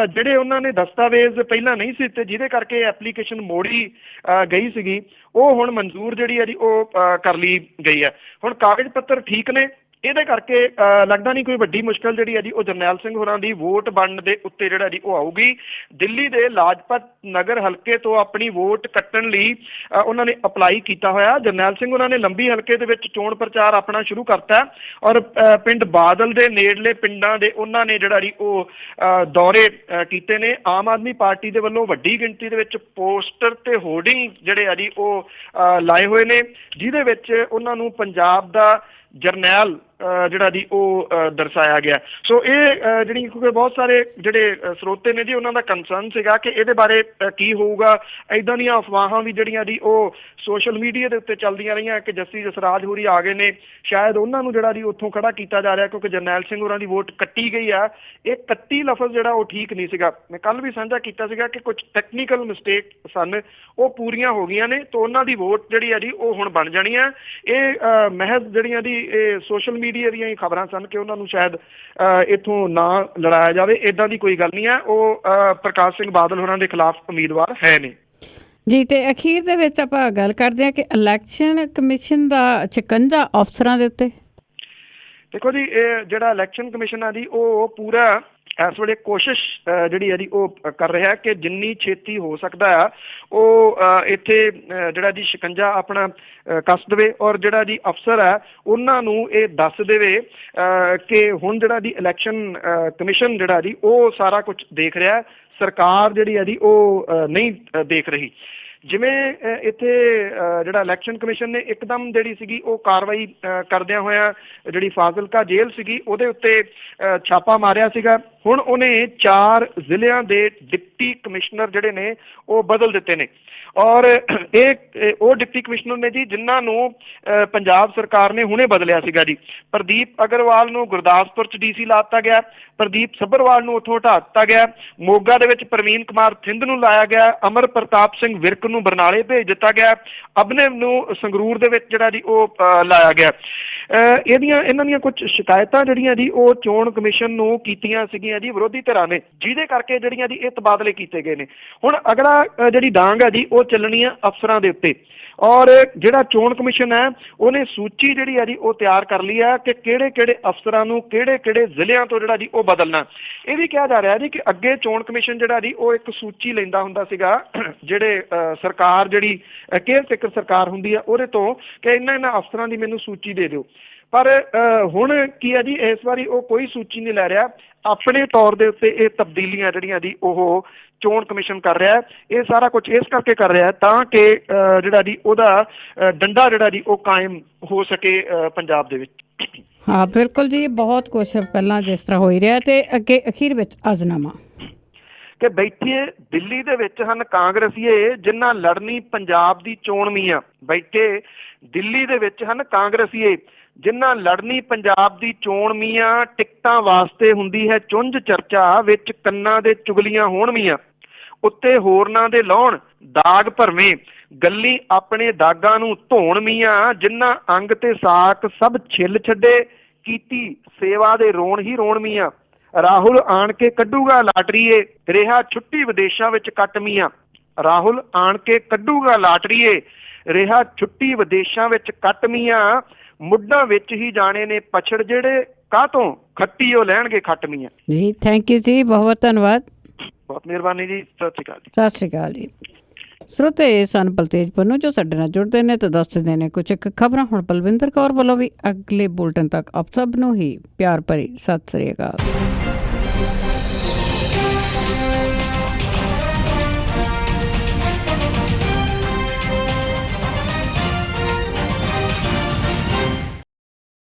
Speaker 2: ਜਿਹੜੇ ਉਹਨਾਂ ਨੇ ਦਸਤਾਵੇਜ਼ ਪਹਿਲਾਂ ਨਹੀਂ ਸੀ ਤੇ ਜਿਹਦੇ ਕਰਕੇ ਐਪਲੀਕੇਸ਼ਨ ਮੋੜੀ ਗਈ ਸੀਗੀ ਉਹ ਹੁਣ ਮਨਜ਼ੂਰ ਜਿਹੜੀ ਹੈ ਜੀ ਉਹ ਕਰ ਲਈ ਗਈ ਹੈ। ਹੁਣ ਕਾਗਜ਼ ਪੱਤਰ ਠੀਕ ਨੇ, ਇਹਦੇ ਕਰਕੇ ਲੱਗਦਾ ਨਹੀਂ ਕੋਈ ਵੱਡੀ ਮੁਸ਼ਕਲ ਜਿਹੜੀ ਹੈ ਜੀ ਉਹ ਜਰਨੈਲ ਸਿੰਘ ਹੋਰਾਂ ਦੀ ਵੋਟ ਬਣਨ ਦੇ ਉੱਤੇ ਜਿਹੜਾ ਜੀ ਉਹ ਆਊਗੀ। ਦਿੱਲੀ ਦੇ ਲਾਜਪਤ ਨਗਰ ਹਲਕੇ ਤੋਂ ਆਪਣੀ ਵੋਟ ਕੱਟਣ ਲਈ ਉਹਨਾਂ ਨੇ ਅਪਲਾਈ ਕੀਤਾ ਹੋਇਆ। ਜਰਨੈਲ ਸਿੰਘ ਉਹਨਾਂ ਨੇ ਲੰਬੀ ਹਲਕੇ ਦੇ ਵਿੱਚ ਚੋਣ ਪ੍ਰਚਾਰ ਆਪਣਾ ਸ਼ੁਰੂ ਕਰਤਾ ਔਰ ਪਿੰਡ ਬਾਦਲ ਦੇ ਨੇੜਲੇ ਪਿੰਡਾਂ ਦੇ ਉਹਨਾਂ ਨੇ ਜਿਹੜਾ ਜੀ ਉਹ ਦੌਰੇ ਕੀਤੇ ਨੇ। ਆਮ ਆਦਮੀ ਪਾਰਟੀ ਦੇ ਵੱਲੋਂ ਵੱਡੀ ਗਿਣਤੀ ਦੇ ਵਿੱਚ ਪੋਸਟਰ ਤੇ ਹੋਰਡਿੰਗ ਜਿਹੜੇ ਆ ਜੀ ਉਹ ਲਾਏ ਹੋਏ ਨੇ, ਜਿਹਦੇ ਵਿੱਚ ਉਹਨਾਂ ਨੂੰ ਪੰਜਾਬ ਦਾ ਜਰਨੈਲ ਜਿਹੜਾ ਜੀ ਉਹ ਦਰਸਾਇਆ ਗਿਆ। ਸੋ ਇਹ ਜਿਹੜੀ ਕਿਉਂਕਿ ਬਹੁਤ ਸਾਰੇ ਜਿਹੜੇ ਸਰੋਤੇ ਨੇ ਜੀ ਉਹਨਾਂ ਦਾ ਕੰਸਰਨ ਸੀਗਾ ਕਿ ਇਹਦੇ ਬਾਰੇ ਕੀ ਹੋਊਗਾ। ਇੱਦਾਂ ਦੀਆਂ ਅਫਵਾਹਾਂ ਵੀ ਜਿਹੜੀਆਂ ਜੀ ਉਹ ਸੋਸ਼ਲ ਮੀਡੀਆ ਦੇ ਉੱਤੇ ਚੱਲਦੀਆਂ ਰਹੀਆਂ ਕਿ ਜੱਸੀ ਜਸਰਾਜ ਹੋਰੀ ਆ ਗਏ ਨੇ, ਸ਼ਾਇਦ ਉਹਨਾਂ ਨੂੰ ਜਿਹੜਾ ਜੀ ਉੱਥੋਂ ਖੜਾ ਕੀਤਾ ਜਾ ਰਿਹਾ ਕਿਉਂਕਿ ਜਰਨੈਲ ਸਿੰਘ ਹੋਰਾਂ ਦੀ ਵੋਟ ਕੱਟੀ ਗਈ ਆ। ਇਹ ਕੱਟੀ ਲਫ਼ਜ਼ ਜਿਹੜਾ ਉਹ ਠੀਕ ਨਹੀਂ ਸੀਗਾ। ਮੈਂ ਕੱਲ ਵੀ ਸਾਂਝਾ ਕੀਤਾ ਸੀਗਾ ਕਿ ਕੁਝ ਟੈਕਨੀਕਲ ਮਿਸਟੇਕ ਸਨ, ਉਹ ਪੂਰੀਆਂ ਹੋ ਗਈਆਂ ਨੇ ਤਾਂ ਉਹਨਾਂ ਦੀ ਵੋਟ ਜਿਹੜੀ ਆ ਜੀ ਉਹ ਹੁਣ ਬਣ ਜਾਣੀ ਆ। ਇਹ ਮਹਿਜ਼ ਜਿਹੜੀਆਂ ਦੀ ਇਹ ਸੋਸ਼ਲ ਮੀਡੀਆ ਦੀਆਂ ਹੀ ਖਬਰਾਂ ਸਨ ਕਿ ਉਹਨਾਂ ਨੂੰ ਸ਼ਾਇਦ ਇੱਥੋਂ ਨਾ ਲੜਾਇਆ ਜਾਵੇ। ਏਦਾਂ ਦੀ ਕੋਈ ਗੱਲ ਨਹੀਂ ਹੈ। ਉਹ ਪ੍ਰਕਾਸ਼ ਸਿੰਘ ਬਾਦਲ ਹੋਰਾਂ ਦੇ ਖਿਲਾਫ ਉਮੀਦਵਾਰ ਹੈ ਨੇ
Speaker 1: ਜੀ। ਤੇ ਅਖੀਰ ਦੇ ਵਿੱਚ ਆਪਾਂ ਗੱਲ ਕਰਦੇ ਹਾਂ ਕਿ ਇਲੈਕਸ਼ਨ ਕਮਿਸ਼ਨ ਦਾ ਚਿਕੰਜਾ ਅਫਸਰਾਂ ਦੇ ਉੱਤੇ।
Speaker 2: ਦੇਖੋ ਜੀ, ਇਹ ਜਿਹੜਾ ਇਲੈਕਸ਼ਨ ਕਮਿਸ਼ਨ ਆ ਜੀ ਉਹ ਪੂਰਾ ਇਸ ਵੇਲੇ ਕੋਸ਼ਿਸ਼ ਜਿਹੜੀ ਹੈ ਜੀ ਉਹ ਕਰ ਰਿਹਾ ਕਿ ਜਿੰਨੀ ਛੇਤੀ ਹੋ ਸਕਦਾ ਆ ਉਹ ਇੱਥੇ ਜਿਹੜਾ ਜੀ ਸ਼ਿਕੰਜਾ ਆਪਣਾ ਕੱਸ ਦੇਵੇ ਔਰ ਜਿਹੜਾ ਜੀ ਅਫਸਰ ਹੈ ਉਹਨਾਂ ਨੂੰ ਇਹ ਦੱਸ ਦੇਵੇ ਕਿ ਹੁਣ ਜਿਹੜਾ ਜੀ ਇਲੈਕਸ਼ਨ ਕਮਿਸ਼ਨ ਜਿਹੜਾ ਜੀ ਉਹ ਸਾਰਾ ਕੁਝ ਦੇਖ ਰਿਹਾ, ਸਰਕਾਰ ਜਿਹੜੀ ਹੈ ਜੀ ਉਹ ਨਹੀਂ ਦੇਖ ਰਹੀ। ਜਿਵੇਂ ਇੱਥੇ ਜਿਹੜਾ ਇਲੈਕਸ਼ਨ ਕਮਿਸ਼ਨ ਨੇ ਇੱਕਦਮ ਜਿਹੜੀ ਸੀਗੀ ਉਹ ਕਾਰਵਾਈ ਕਰਦਿਆਂ ਹੋਇਆ ਜਿਹੜੀ ਫਾਜ਼ਿਲਕਾ ਜੇਲ੍ਹ ਸੀਗੀ ਉਹਦੇ ਉੱਤੇ ਛਾਪਾ ਮਾਰਿਆ ਸੀਗਾ। ਹੁਣ ਉਹਨੇ 4 ਜ਼ਿਲ੍ਹਿਆਂ ਦੇ ਡਿਪਟੀ ਕਮਿਸ਼ਨਰ ਜਿਹੜੇ ਨੇ ਉਹ ਬਦਲ ਦਿੱਤੇ ਨੇ ਔਰ ਇਹ ਉਹ ਡਿਪਟੀ ਕਮਿਸ਼ਨਰ ਨੇ ਜੀ ਜਿਨ੍ਹਾਂ ਨੂੰ ਪੰਜਾਬ ਸਰਕਾਰ ਨੇ ਹੁਣੇ ਬਦਲਿਆ ਸੀਗਾ ਜੀ। ਪ੍ਰਦੀਪ ਅਗਰਵਾਲ ਨੂੰ ਗੁਰਦਾਸਪੁਰ 'ਚ ਡੀਸੀ ਲਾ ਦਿੱਤਾ ਗਿਆ, ਪ੍ਰਦੀਪ ਸੱਭਰਵਾਲ ਨੂੰ ਉੱਥੋਂ ਹਟਾ ਦਿੱਤਾ ਗਿਆ, ਮੋਗਾ ਦੇ ਵਿੱਚ ਪ੍ਰਵੀਨ ਕੁਮਾਰ ਥਿੰਦ ਨੂੰ ਲਾਇਆ ਗਿਆ, ਅਮਰ ਪ੍ਰਤਾਪ ਸਿੰਘ ਵਿਰਕ ਨੂੰ ਬਰਨਾਲੇ ਭੇਜ ਦਿੱਤਾ ਗਿਆ, ਅਭਿਨਵ ਨੂੰ ਸੰਗਰੂਰ ਦੇ ਵਿੱਚ ਜਿਹੜਾ ਜੀ ਉਹ ਲਾਇਆ ਗਿਆ। ਇਹਨਾਂ ਦੀਆਂ ਕੁਝ ਸ਼ਿਕਾਇਤਾਂ ਜਿਹੜੀਆਂ ਜੀ ਉਹ ਚੋਣ ਕਮਿਸ਼ਨ ਨੂੰ ਕੀਤੀਆਂ ਸੀਗੀਆਂ ਜੀ ਵਿਰੋਧੀ ਧਿਰਾਂ ਨੇ, ਜਿਹਦੇ ਕਰਕੇ ਜਿਹੜੀਆਂ ਜੀ ਇਹ ਤਬਾਦਲੇ ਕੀਤੇ ਗਏ ਨੇ। ਹੁਣ ਅਗਲਾ ਜਿਹੜੀ ਡਾਂਗ ਹੈ ਜੀ ਉਹ ਚੱਲਣੀ ਆ ਅਫਸਰਾਂ ਦੇ ਉੱਤੇ ਔਰ ਜਿਹੜਾ ਚੋਣ ਕਮਿਸ਼ਨ ਹੈ ਉਹਨੇ ਸੂਚੀ ਜਿਹੜੀ ਆ ਜੀ ਉਹ ਤਿਆਰ ਕਰ ਲਈ ਆ ਕਿ ਕਿਹੜੇ ਅਫਸਰਾਂ ਨੂੰ ਕਿਹੜੇ ਜ਼ਿਲ੍ਹਿਆਂ ਤੋਂ ਜਿਹੜਾ ਜੀ ਉਹ ਬਦਲਣਾ। ਇਹ ਵੀ ਕਿਹਾ ਜਾ ਰਿਹਾ ਜੀ ਕਿ ਅੱਗੇ ਚੋਣ ਕਮਿਸ਼ਨ ਜਿਹੜਾ ਜੀ ਉਹ ਇੱਕ ਸੂਚੀ ਲੈਂਦਾ ਹੁੰਦਾ ਸੀਗਾ ਜਿਹੜੇ ਸਰਕਾਰ ਜਿਹੜੀ ਕੇਅਰ ਟੇਕਰ ਸਰਕਾਰ ਹੁੰਦੀ ਆ ਉਹਦੇ ਤੋਂ ਕਿ ਇਹਨਾਂ ਅਫਸਰਾਂ ਦੀ ਮੈਨੂੰ ਸੂਚੀ ਦੇ ਦਿਓ। ਪਰ ਹੁਣ ਕੀ ਹੈ ਜੀ ਇਸ ਵਾਰੀ ਉਹ ਕੋਈ ਸੂਚੀ ਨਹੀਂ ਲੈ ਰਿਹਾ, ਆਪਣੇ ਤੌਰ ਦੇ ਉੱਤੇ ਇਹ ਤਬਦੀਲੀਆਂ ਜਿਹੜੀਆਂ ਜੀ ਉਹ ਚੋਣ ਕਮਿਸ਼ਨ ਕਰ ਰਿਹਾ। ਇਹ ਸਾਰਾ ਕੁਝ ਇਸ ਕਰਕੇ ਕਰ ਰਿਹਾ ਤਾਂ ਕਿ ਜਿਹੜਾ ਜੀ ਉਹਦਾ ਡੰਡਾ ਜਿਹੜਾ ਜੀ ਉਹ ਕਾਇਮ ਹੋ ਸਕੇ ਪੰਜਾਬ ਦੇ ਵਿੱਚ।
Speaker 1: ਹਾਂ ਬਿਲਕੁਲ ਜੀ, ਬਹੁਤ ਕੁਛ ਪਹਿਲਾਂ ਜਿਸ ਤਰ੍ਹਾਂ ਹੋ ਹੀ ਰਿਹਾ ਤੇ ਅੱਗੇ ਅਖੀਰ ਵਿੱਚ ਅਜ਼ਨਾਮਾ
Speaker 2: ਕਿ ਬੈਠੇ ਦਿੱਲੀ ਦੇ ਵਿੱਚ ਹਨ ਕਾਂਗਰਸੀਏ ਜਿਨ੍ਹਾਂ ਲੜਨੀ ਪੰਜਾਬ ਦੀ ਚੋਣ ਮੀਆਂ। ਬੈਠੇ ਦਿੱਲੀ ਦੇ ਵਿੱਚ ਹਨ ਕਾਂਗਰਸੀਏ ਜਿਨ੍ਹਾਂ ਲੜਨੀ ਪੰਜਾਬ ਦੀ ਚੋਣ ਮੀਆਂ, ਟਿਕਟਾਂ ਵਾਸਤੇ ਹੁੰਦੀ ਹੈ ਚੁੰਝ ਚਰਚਾ, ਵਿੱਚ ਕੰਨਾਂ ਦੇ ਚੁਗਲੀਆਂ ਹੋਣ ਮੀਆਂ, ਉੱਤੇ ਹੋਰਨਾਂ ਦੇ ਲਾਉਣ ਦਾਗ ਭਰਵੇਂ, ਗੱਲੀ ਆਪਣੇ ਦਾਗਾਂ ਨੂੰ ਧੋਣ ਮੀਆਂ, ਜਿਨ੍ਹਾਂ ਅੰਗ ਤੇ ਸਾਕ ਸਭ ਛਿੱਲ ਛੱਡੇ, ਕੀਤੀ ਸੇਵਾ ਦੇ ਰੋਣ ਹੀ ਰੋਣ ਮੀਆਂ। ਰਾਹੁਲ ਆਣ ਕੇ ਕੱਢੂਗਾ ਲਾਟਰੀਏ, ਰਿਹਾ ਛੁੱਟੀ ਵਿਦੇਸ਼ਾਂ ਵਿੱਚ ਕੱਟ ਮੀਆਂ। ਰਾਹੁਲ ਆਣ ਕੇ ਕੱਢੂਗਾ ਲਾਟਰੀਏ, ਰਿਹਾ ਛੁੱਟੀ ਵਿਦੇਸ਼ਾਂ ਵਿੱਚ ਕੱਟ ਮੀਆਂ। ਮੁੱਢਾਂ ਵਿੱਚ ਹੀ ਜਾਣੇ ਨੇ ਪਛੜ, ਜਿਹੜੇ ਕਾਹਤੋਂ ਖੱਟੀ ਉਹ ਲੈਣਗੇ ਖੱਟ ਮੀਆਂ।
Speaker 1: ਜੀ ਥੈਂਕ ਯੂ ਜੀ, ਬਹੁਤ ਬਹੁਤ ਧੰਨਵਾਦ।
Speaker 2: ਬਹੁਤ ਮਿਹਰਬਾਨੀ ਜੀ, ਸਤਿ ਸ਼੍ਰੀ ਅਕਾਲ ਜੀ।
Speaker 1: ਸਤਿ ਸ਼੍ਰੀ ਅਕਾਲ ਜੀ। ਸਰੋਤੇ ਸਨ ਬਲਤੇਜ ਪੰਨੂ ਜੋ ਸਾਡੇ ਨਾਲ ਜੁੜਦੇ ਨੇ ਤੇ ਦੱਸਦੇ ਨੇ ਕੁਝ ਇੱਕ ਖਬਰਾਂ। ਹੁਣ ਬਲਵਿੰਦਰ ਕੌਰ ਵੱਲੋਂ ਵੀ ਅਗਲੇ ਬੁਲਟਨ ਤੱਕ ਆਪ ਸਭ ਨੂੰ ਹੀ ਪਿਆਰ ਭਰੀ ਸਤਿ ਸ਼੍ਰੀ ਅਕਾਲ।